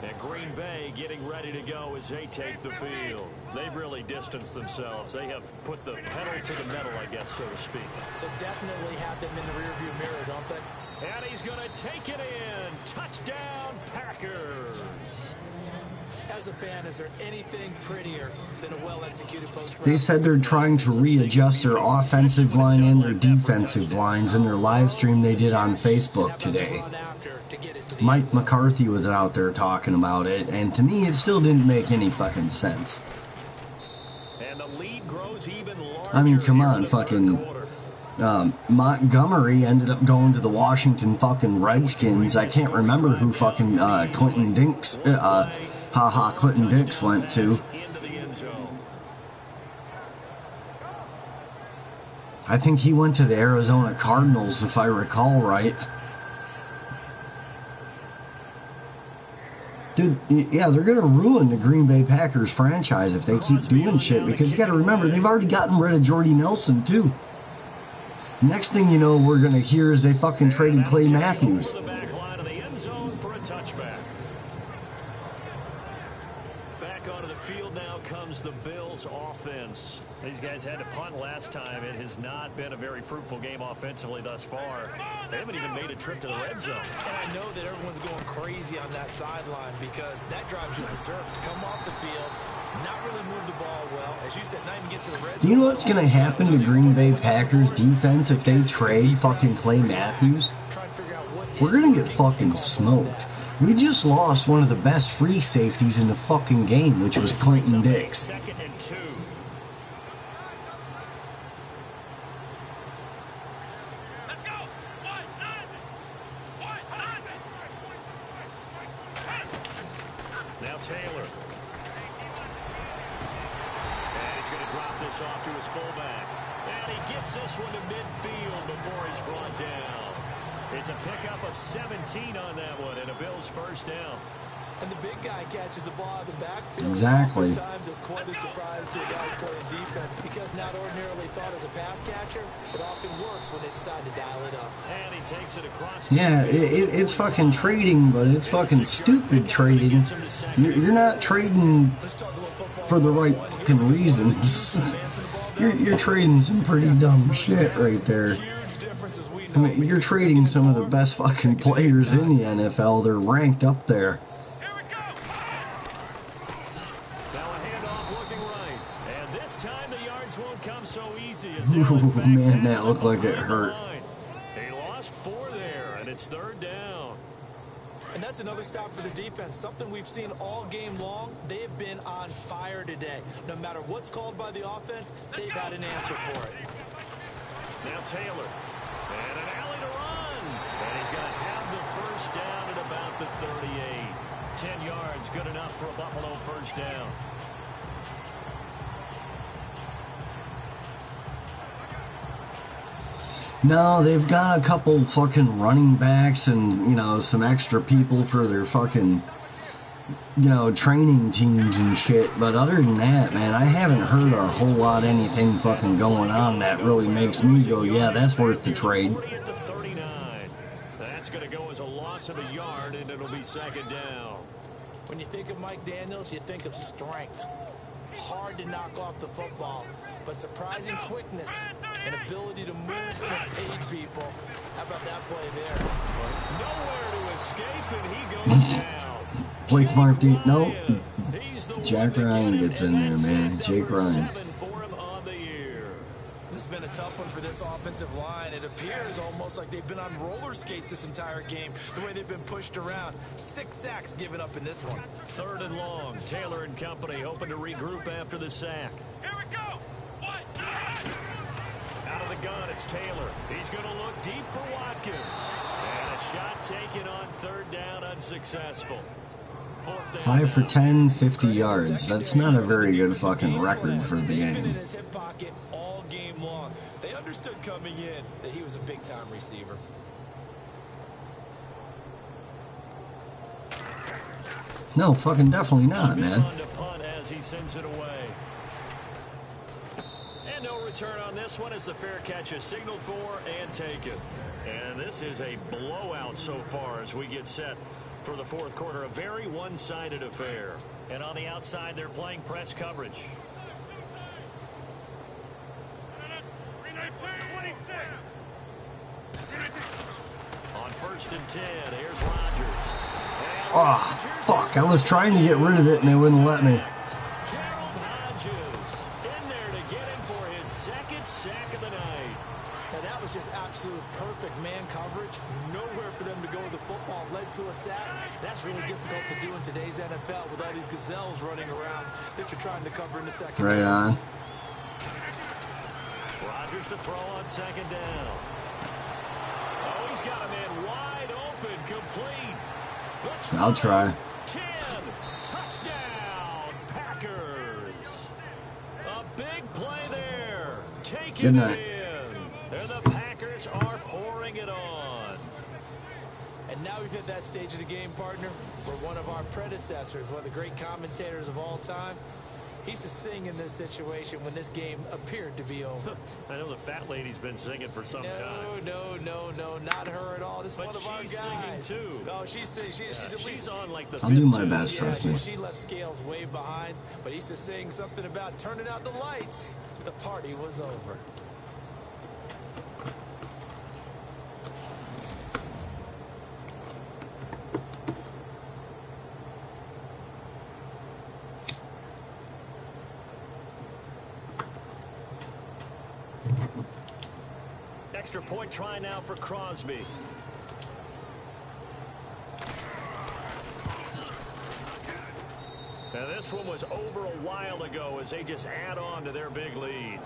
Speaker 3: And Green Bay getting ready to go as they take the field. They've really distanced themselves. They have put the pedal to the metal, I guess, so to speak.
Speaker 4: So definitely have them in the rearview mirror, don't they?
Speaker 3: And he's going to take it in. Touchdown, Packers.
Speaker 4: As a fan, is there anything prettier than a well-executed post?
Speaker 1: They said they're trying to readjust their offensive line and their defensive lines in their live stream they did on Facebook today. Mike McCarthy was out there talking about it, and to me, it still didn't make any fucking sense.
Speaker 3: And the lead grows even larger.
Speaker 1: I mean, come on, fucking Montgomery ended up going to the Washington fucking Redskins. I can't remember who fucking Clinton Dix, Clinton Dix went to. I think he went to the Arizona Cardinals, if I recall right. Dude, yeah, they're going to ruin the Green Bay Packers franchise if they keep doing shit, because you got to remember, they've already gotten rid of Jordy Nelson, too. Next thing you know, we're going to hear is they fucking traded Clay Matthews.
Speaker 3: Back onto the field now comes the Bills offense. These guys had to punt last time. It has not been a very fruitful game offensively thus far. They haven't even made a trip to the red zone.
Speaker 4: And I know that everyone's going crazy on that sideline because that drives you berserk to come off the field, not really move the ball well. As you said, not even get to the red zone.
Speaker 1: Do you know what's going to happen to Green Bay Packers defense if they trade fucking Clay Matthews? We're going to get fucking smoked. We just lost one of the best free safeties in the fucking game, which was Clinton Dix.
Speaker 3: Now Taylor. And he's going to drop this off to his fullback. And he gets this one to midfield before he's brought down. It's a pickup of 17 on that one, and a Bills first down.
Speaker 4: And the big guy catches the ball out of the backfield.
Speaker 1: Exactly.
Speaker 4: Sometimes it's quite a surprise to a guy playing defense because not ordinarily thought as a pass catcher, it often works when they decide to dial it up.
Speaker 3: And he takes it across.
Speaker 1: Yeah, it's fucking trading, but it's fucking stupid trading. You're not trading for the right fucking reasons. You're trading some pretty dumb shit right there. I mean, you're trading some of the best fucking players in the NFL. They're ranked up there.
Speaker 6: Here we go.
Speaker 3: Now a handoff looking right. And this time the yards won't come so easy as
Speaker 1: Ooh, man, that looked like it hurt.
Speaker 3: He lost 4 there, and it's 3rd down.
Speaker 4: And that's another stop for the defense. Something we've seen all game long. They have been on fire today. No matter what's called by the offense, they've had an answer for it.
Speaker 3: Now Taylor. And an alley to run. And he's going to have the first down at about the 38. 10 yards, good enough for a Buffalo first down.
Speaker 1: No, they've got a couple fucking running backs and, you know, some extra people for their fucking, you know, training teams and shit. But other than that, man, I haven't heard a whole lot anything fucking going on that really makes me go, yeah, that's worth the trade.
Speaker 3: 40 at the 39. That's going to go as a loss of a yard, and it'll be 2nd down.
Speaker 4: When you think of Mike Daniels, you think of strength. Hard to knock off the football, but surprising quickness and ability to move and evade people. How about that play there?
Speaker 3: Nowhere to escape, and he goes down.
Speaker 1: Blake Martin, nope.
Speaker 3: He's the
Speaker 1: Jack
Speaker 3: one to
Speaker 1: Ryan
Speaker 3: get it,
Speaker 1: gets in
Speaker 3: and
Speaker 1: there,
Speaker 3: that's
Speaker 1: man.
Speaker 3: sack
Speaker 1: Jake
Speaker 3: number
Speaker 1: Ryan.
Speaker 3: 7 for him on the year.
Speaker 4: This has been a tough one for this offensive line. It appears almost like they've been on roller skates this entire game, the way they've been pushed around. 6 sacks given up in this one.
Speaker 3: 3rd and long. Taylor and company hoping to regroup after the sack.
Speaker 6: Here we go. 1.
Speaker 3: Out of the gun, it's Taylor. He's going to look deep for Watkins. And a shot taken on 3rd down, unsuccessful. 4th down
Speaker 1: 5 for
Speaker 3: now.
Speaker 1: 10, 50 yards. That's not a very good fucking record for the
Speaker 4: They've been in
Speaker 1: game.
Speaker 4: his hip pocket all game long. They understood coming in that he was a big-time receiver.
Speaker 1: No, fucking definitely not, man.
Speaker 3: On to punt as he sends it away. And no return on this one as the fair catch is signaled for and taken. And this is a blowout so far as we get set for the 4th quarter. A very one-sided affair. And on the outside, they're playing press coverage. On 1st and 10, here's Rodgers.
Speaker 1: Oh, fuck. I was trying to get rid of it and they wouldn't let me.
Speaker 3: Gerald Hodges in there to get him for his 2nd sack of the night.
Speaker 4: And that was just absolute perfect man coverage. Nowhere for them to go with the football. Led to a sack. That's really difficult to do in today's NFL with all these gazelles running around that you're trying to cover in the second.
Speaker 1: Right on.
Speaker 3: Rodgers to throw on 2nd down. Oh, he's got a man wide open, complete.
Speaker 1: I'll try.
Speaker 3: 10, touchdown, Packers. A big play there. Taking
Speaker 1: Good night.
Speaker 3: it in. And the Packers are pouring it on.
Speaker 4: And now we've hit that stage of the game, partner, where one of our predecessors, one of the great commentators of all time, he used to sing in this situation when this game appeared to be over.
Speaker 3: I know the fat lady's been singing for some time.
Speaker 4: No, not her at all. This is
Speaker 3: But
Speaker 4: one of our
Speaker 3: she's
Speaker 4: guys.
Speaker 3: singing, too.
Speaker 4: Oh, she's singing. She's at
Speaker 3: She's
Speaker 4: least
Speaker 3: on like the
Speaker 1: I'll do my
Speaker 3: 15.
Speaker 1: best, trust me.
Speaker 4: She left Scales way behind, but he used to sing something about turning out the lights. The party was over.
Speaker 3: Extra point try now for Crosby. Now this one was over a while ago as they just add on to their big lead.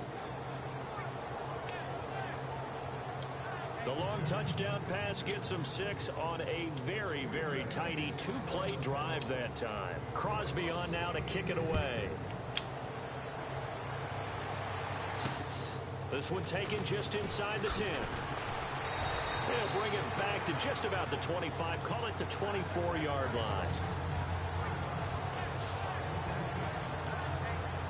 Speaker 3: The long touchdown pass gets them 6 on a very, very tidy 2-play drive that time. Crosby on now to kick it away. This one taken just inside the 10. They'll bring it back to just about the 25. Call it the 24-yard line.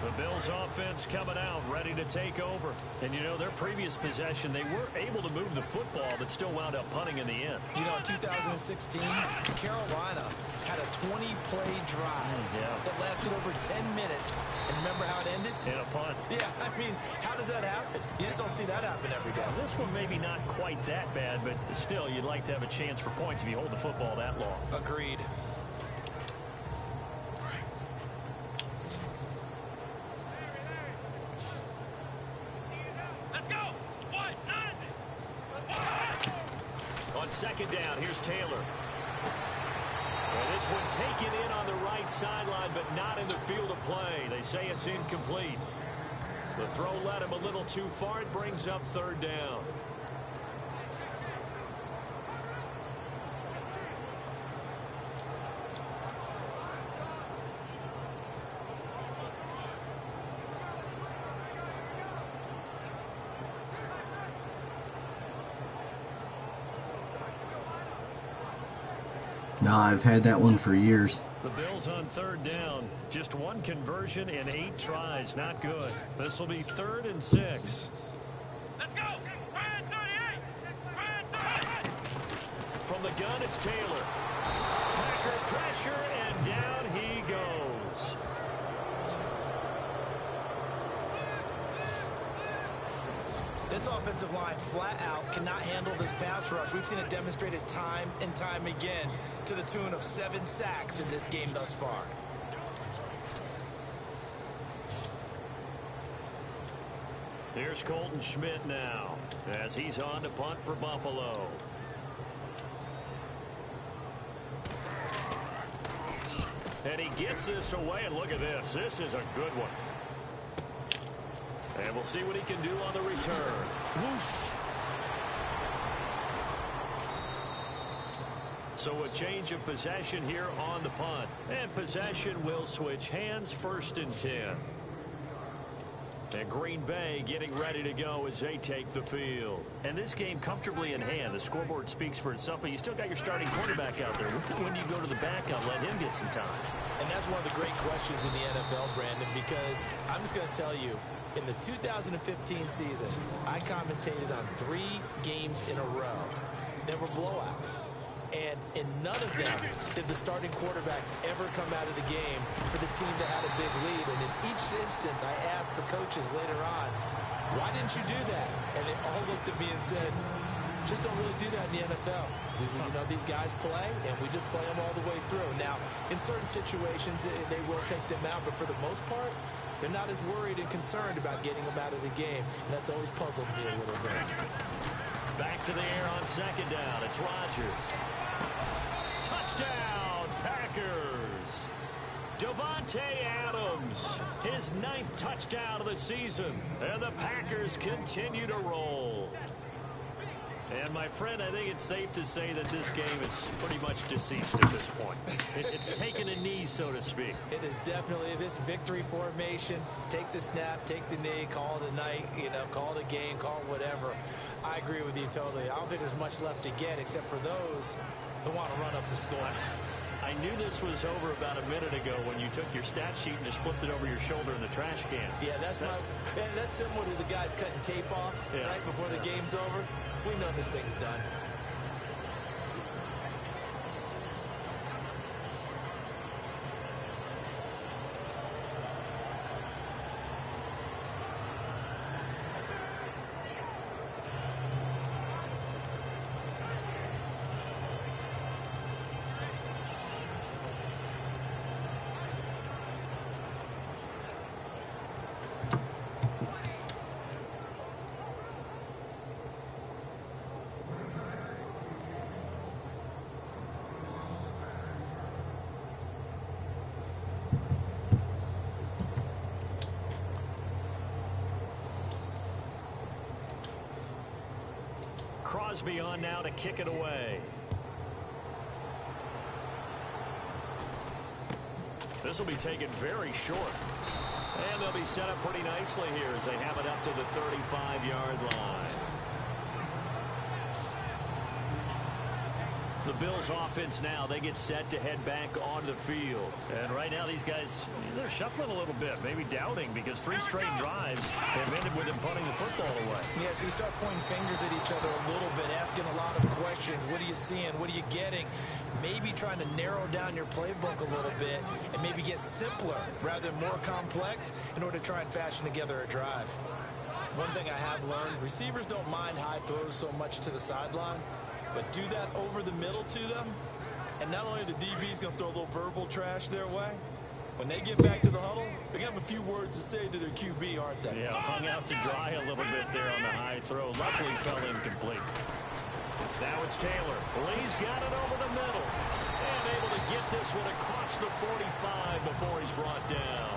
Speaker 3: The Bills offense coming out, ready to take over. And, you know, their previous possession, they were able to move the football, but still wound up punting in the end.
Speaker 4: You know, in 2016, Carolina had a 20-play drive that lasted over 10 minutes. And remember how it ended?
Speaker 3: In a punt.
Speaker 4: Yeah, I mean, how does that happen? You just don't see that happen every day.
Speaker 3: This one maybe not quite that bad, but still, you'd like to have a chance for points if you hold the football that long.
Speaker 4: Agreed.
Speaker 3: On second down, here's Taylor. Well, this one taken in on the right sideline, but not in the field of play. They say it's incomplete. The throw led him a little too far. It brings up third down.
Speaker 1: No, I've had that one for years.
Speaker 3: The Bills on third down. Just one conversion in 8 tries. Not good. This will be 3rd and 6.
Speaker 6: Let's go. Ryan 38. Ryan 38.
Speaker 3: From the gun, it's Taylor. Packer pressure, and down he goes.
Speaker 4: This offensive line flat out cannot handle this pass rush. We've seen it demonstrated time and time again to the tune of 7 sacks in this game thus far.
Speaker 3: Here's Colton Schmidt now as he's on to punt for Buffalo. And he gets this away, and look at this. This is a good one. And we'll see what he can do on the return. Whoosh. So a change of possession here on the punt. And possession will switch hands, 1st and 10. And Green Bay getting ready to go as they take the field. And this game comfortably in hand. The scoreboard speaks for itself, but you still got your starting quarterback out there. When you go to the backup, let him get some time.
Speaker 4: And that's one of the great questions in the NFL, Brandon, because I'm just going to tell you, in the 2015 season, I commentated on 3 games in a row. There were blowouts. And in none of them did the starting quarterback ever come out of the game for the team that had a big lead. And in each instance, I asked the coaches later on, why didn't you do that? And they all looked at me and said, just don't really do that in the NFL. You know, these guys play, and we just play them all the way through. Now, in certain situations, they will take them out, but for the most part, they're not as worried and concerned about getting them out of the game. And that's always puzzled me a little bit.
Speaker 3: Back to the air on second down. It's Rodgers. Touchdown, Packers. Davante Adams, his 9th touchdown of the season. And the Packers continue to roll. And, my friend, I think it's safe to say that this game is pretty much deceased at this point. It's taken a knee, so to speak.
Speaker 4: It is definitely this victory formation. Take the snap, take the knee, call it a night, you know, call it a game, call it whatever. I agree with you totally. I don't think there's much left to get except for those who want to run up the score.
Speaker 3: I knew this was over about a minute ago when you took your stat sheet and just flipped it over your shoulder in the trash can.
Speaker 4: Yeah, that's similar to the guys cutting tape off right before the game's over. We know this thing's done.
Speaker 3: Crosby on now to kick it away. This will be taken very short. And they'll be set up pretty nicely here as they have it up to the 35-yard line. The Bills offense now, they get set to head back onto the field. And right now these guys, they're shuffling a little bit, maybe doubting, because 3 straight drives have ended with them punting the football away.
Speaker 4: Yeah, so you start pointing fingers at each other a little bit, asking a lot of questions. What are you seeing? What are you getting? Maybe trying to narrow down your playbook a little bit and maybe get simpler rather than more complex in order to try and fashion together a drive. One thing I have learned, receivers don't mind high throws so much to the sideline, but do that over the middle to them, and not only are the DBs going to throw a little verbal trash their way, when they get back to the huddle, they're going to have a few words to say to their QB, aren't they?
Speaker 3: Yeah, hung out to dry a little bit there on the high throw. Luckily fell incomplete. Now it's Taylor. Lee's got it over the middle. And able to get this one across the 45 before he's brought down.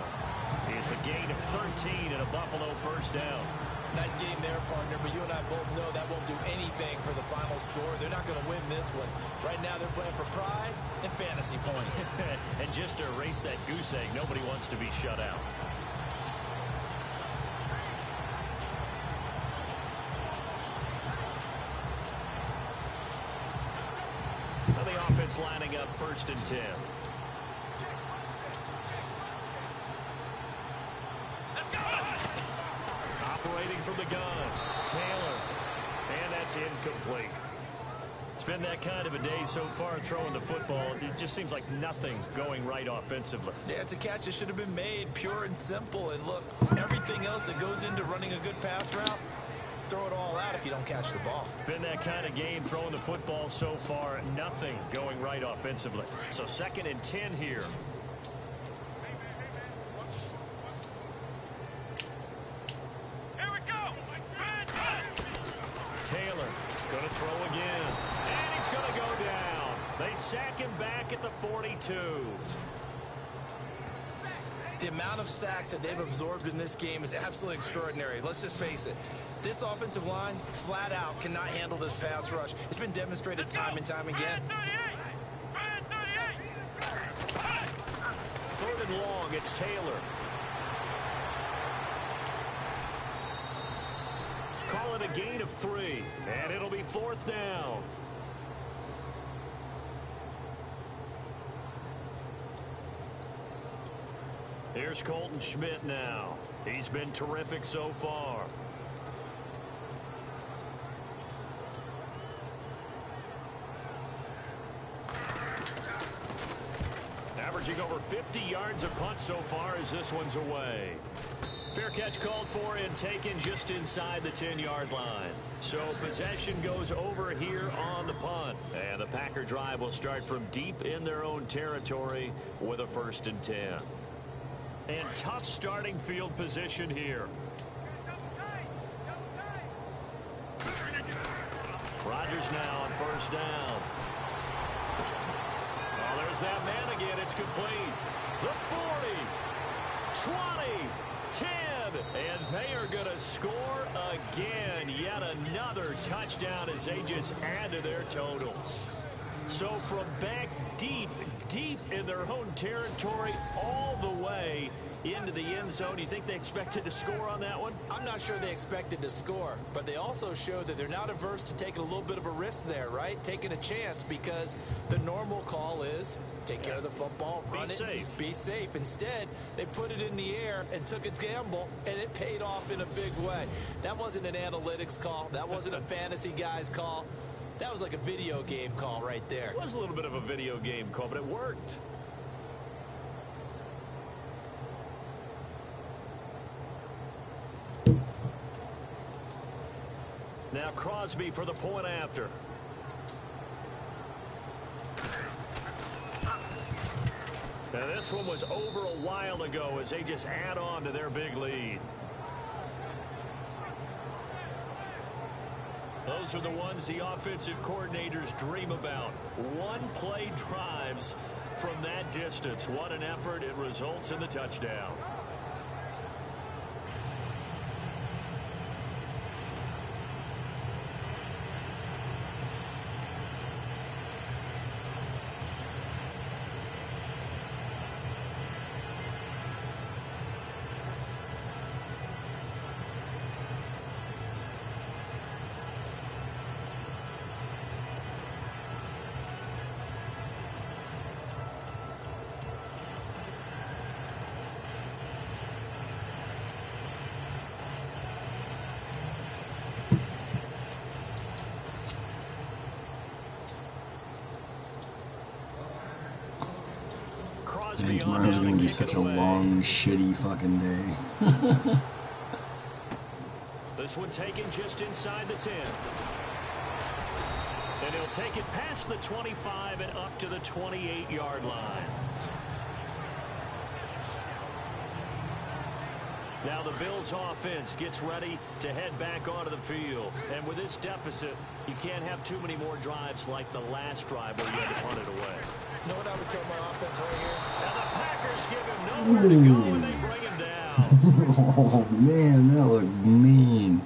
Speaker 3: It's a gain of 13 and a Buffalo first down.
Speaker 4: Nice game there, partner, but you and I both know that won't do anything for the final score. They're not going to win this one. Right now they're playing for pride and fantasy points.
Speaker 3: And just to erase that goose egg, nobody wants to be shut out. Now the offense lining up 1st and 10. Operating from the gun, Taylor, and that's incomplete. It's been that kind of a day so far throwing the football. It just seems like nothing going right offensively.
Speaker 4: Yeah, it's a catch that should have been made, pure and simple. And look, everything else that goes into running a good pass route, throw it all out if you don't catch the ball.
Speaker 3: Been that kind of game throwing the football so far, nothing going right offensively. So 2nd and 10 here. Taylor going to throw again, and he's going to go down. They sack him back at the 42.
Speaker 4: The amount of sacks that they've absorbed in this game is absolutely extraordinary. Let's just face it. This offensive line, flat out, cannot handle this pass rush. It's been demonstrated time and time again.
Speaker 3: 3rd and long, it's Taylor. Call it a gain of 3, and it'll be 4th down. Here's Colton Schmidt now. He's been terrific so far. Averaging over 50 yards a punt so far as this one's away. Fair catch called for and taken just inside the 10-yard line. So possession goes over here on the punt. And the Packer drive will start from deep in their own territory with a 1st and 10. And tough starting field position here. Rodgers now on 1st down. Oh, there's that man again. It's complete. The 40, 20, 10, and they are going to score again. Yet another touchdown as they just add to their totals. So from back deep in their own territory all the way into the end zone. You think they expected to score on that one?
Speaker 4: I'm not sure they expected to score, but they also showed that they're not averse to taking a little bit of a risk there, right? Taking a chance, because the normal call is take care of the football, run it, be safe. Instead, they put it in the air and took a gamble, and it paid off in a big way. That wasn't an analytics call. That wasn't a fantasy guy's call. That was like a video game call right there.
Speaker 3: It was a little bit of a video game call, but it worked. Now Crosby for the point after. Now this one was over a while ago as they just add on to their big lead. Those are the ones the offensive coordinators dream about. One-play drives from that distance. What an effort. It results in the touchdown. Crosby
Speaker 1: Man,
Speaker 3: on
Speaker 1: tomorrow's
Speaker 3: down
Speaker 1: gonna
Speaker 3: to
Speaker 1: be
Speaker 3: kick
Speaker 1: such
Speaker 3: it
Speaker 1: a
Speaker 3: away.
Speaker 1: long, shitty fucking day.
Speaker 3: This one taken just inside the 10. And he'll take it past the 25 and up to the 28-yard line. Now the Bills offense gets ready to head back onto the field. And with this deficit, you can't have too many more drives like the last drive where you had to punt it away.
Speaker 4: You know what I would tell my offense right here?
Speaker 3: And the Packers give him nowhere to go, and they bring him down.
Speaker 1: Oh man, that looked mean.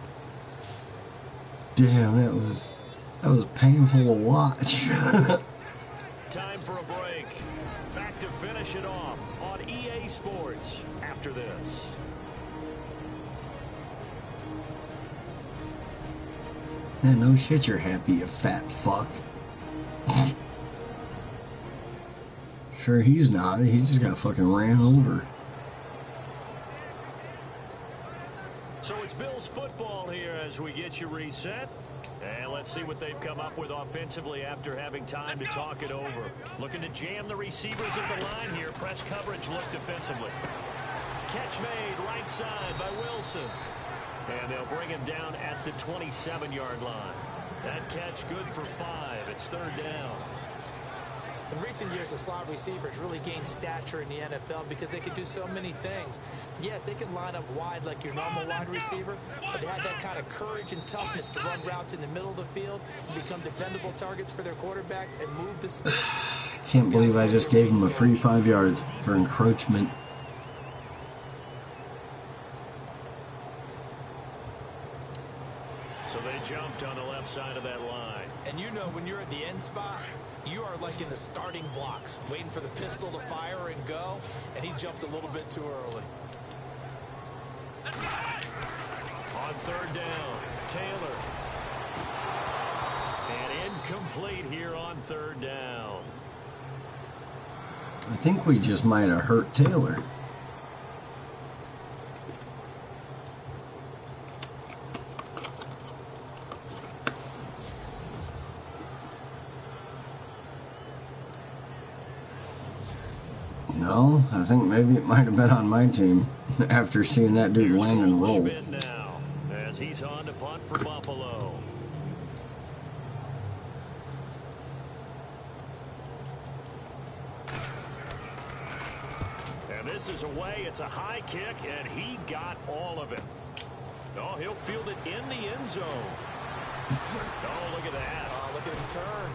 Speaker 1: Damn, that was painful to watch.
Speaker 3: Time for a break. Back to finish it off on EA Sports after this.
Speaker 1: Man, no shit you're happy, you fat fuck. Sure he's not. He just got fucking ran over.
Speaker 3: So it's Bills football here as we get you reset. And let's see what they've come up with offensively after having time to talk it over. Looking to jam the receivers at the line here. Press coverage look defensively. Catch made right side by Wilson. And they'll bring him down at the 27-yard line. That catch good for 5. It's third down.
Speaker 4: In recent years, the slot receivers really gained stature in the NFL because they can do so many things. Yes, they can line up wide like your normal wide receiver, but they have that kind of courage and toughness to run routes in the middle of the field and become dependable targets for their quarterbacks and move the sticks.
Speaker 1: Can't believe I just gave him a free 5 yards for encroachment.
Speaker 3: So they jumped on the left side of that line.
Speaker 4: And you know when you're at the end spot, you are like in the starting blocks, waiting for the pistol to fire and go, and he jumped a little bit too early.
Speaker 3: On third down, Taylor. And incomplete here on third down.
Speaker 1: I think we just might have hurt Taylor. No, I think maybe it might have been on my team after seeing that dude land and roll.
Speaker 3: Schmidt now as he's on to punt for Buffalo. And this is away. It's a high kick, and he got all of it. Oh, he'll field it in the end zone. Oh, look at that.
Speaker 4: Oh, look at him turn.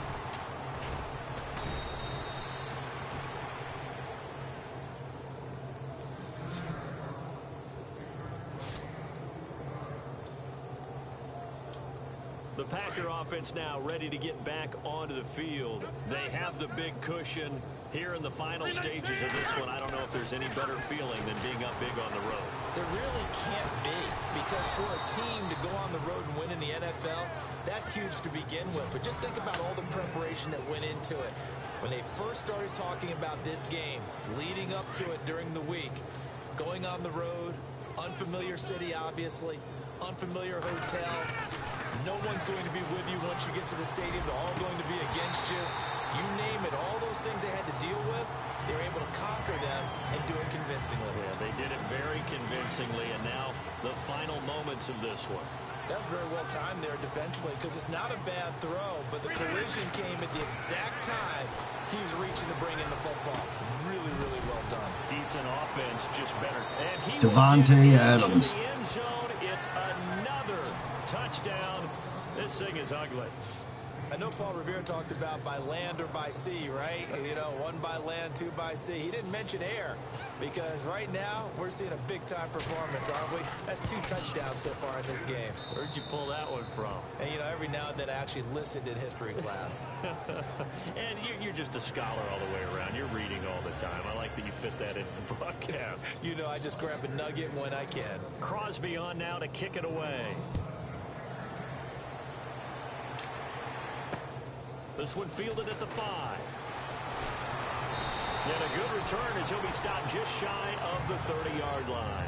Speaker 3: The Packer offense now ready to get back onto the field. They have the big cushion here in the final stages of this one. I don't know if there's any better feeling than being up big on the road.
Speaker 4: There really can't be, because for a team to go on the road and win in the NFL, that's huge to begin with. But just think about all the preparation that went into it. When they first started talking about this game, leading up to it during the week, going on the road, unfamiliar city, obviously, unfamiliar hotel. No one's going to be with you once you get to the stadium. They're all going to be against you. You name it, all those things they had to deal with, they were able to conquer them and do it convincingly.
Speaker 3: Yeah, they did it very convincingly, and now the final moments of this one.
Speaker 4: That's very well timed there defensively, because it's not a bad throw, but the collision came at the exact time he was reaching to bring in the football. Really, really well done.
Speaker 3: Decent offense, just better. And he
Speaker 1: Devontae
Speaker 3: will get
Speaker 1: Adams.
Speaker 3: into the end zone. It's another touchdown. This thing is ugly.
Speaker 4: I know Paul Revere talked about by land or by sea, right? You know, one by land, two by sea. He didn't mention air, because right now we're seeing a big-time performance, aren't we? That's 2 touchdowns so far in this game.
Speaker 3: Where'd you pull that one from?
Speaker 4: And, you know, every now and then I actually listened in history class.
Speaker 3: And you're just a scholar all the way around. You're reading all the time. I like that you fit that in the broadcast.
Speaker 4: You know, I just grab a nugget when I can.
Speaker 3: Crosby on now to kick it away. This one fielded at the 5. And a good return as he'll be stopped just shy of the 30-yard line.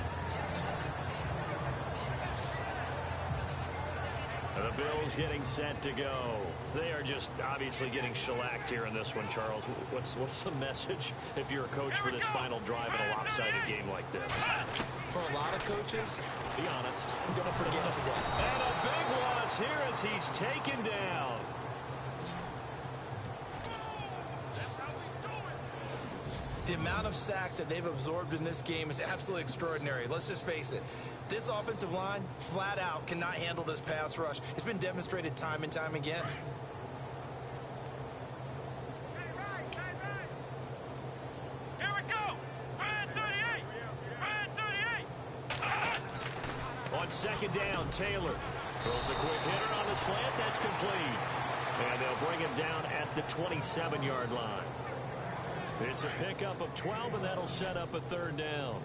Speaker 3: The Bills getting set to go. They are just obviously getting shellacked here in this one, Charles. What's the message if you're a coach for this final drive in a lopsided game like this?
Speaker 4: For a lot of coaches,
Speaker 3: Be honest.
Speaker 4: don't forget today.
Speaker 3: And a big loss here as he's taken down.
Speaker 4: The amount of sacks that they've absorbed in this game is absolutely extraordinary. Let's just face it. This offensive line, flat out, cannot handle this pass rush. It's been demonstrated time and time again.
Speaker 6: Here we go. Red 38. Red 38.
Speaker 3: On second down, Taylor throws a quick hitter on the slant. That's complete. And they'll bring him down at the 27-yard line. It's a pickup of 12, and that'll set up a third down.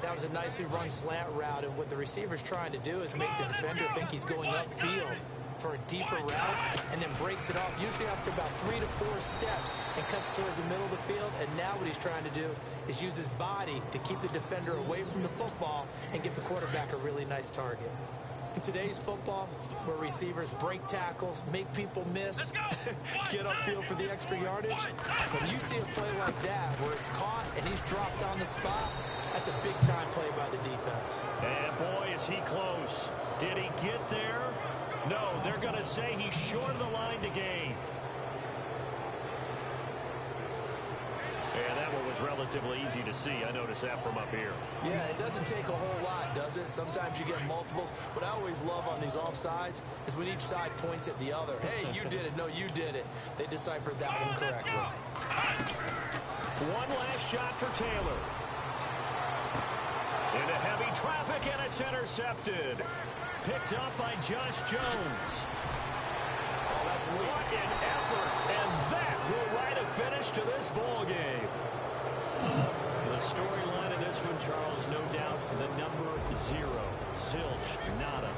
Speaker 4: That was a nicely run slant route, and what the receiver's trying to do is make the defender think he's going upfield for a deeper route, and then breaks it off, usually after about 3 to 4 steps, and cuts towards the middle of the field. And now what he's trying to do is use his body to keep the defender away from the football and give the quarterback a really nice target. In today's football, where receivers break tackles, make people miss, get upfield for the extra yardage, when you see a play like that where it's caught and he's dropped on the spot, that's a big-time play by the defense.
Speaker 3: And boy, is he close. Did he get there? No, they're going to say he's short of the line to gain. And that one was relatively easy to see. I noticed that from up here.
Speaker 4: Yeah, it doesn't take a whole lot, does it? Sometimes you get multiples. What I always love on these offsides is when each side points at the other. Hey, you did it. No, you did it. They deciphered that one correctly.
Speaker 3: One last shot for Taylor. Into heavy traffic, and it's intercepted. Picked up by Josh Jones.
Speaker 4: Oh, that's sweet.
Speaker 3: What an effort. And that will write a finish to this ball game. The storyline of this one, Charles, no doubt the number 0. Zilch, nada.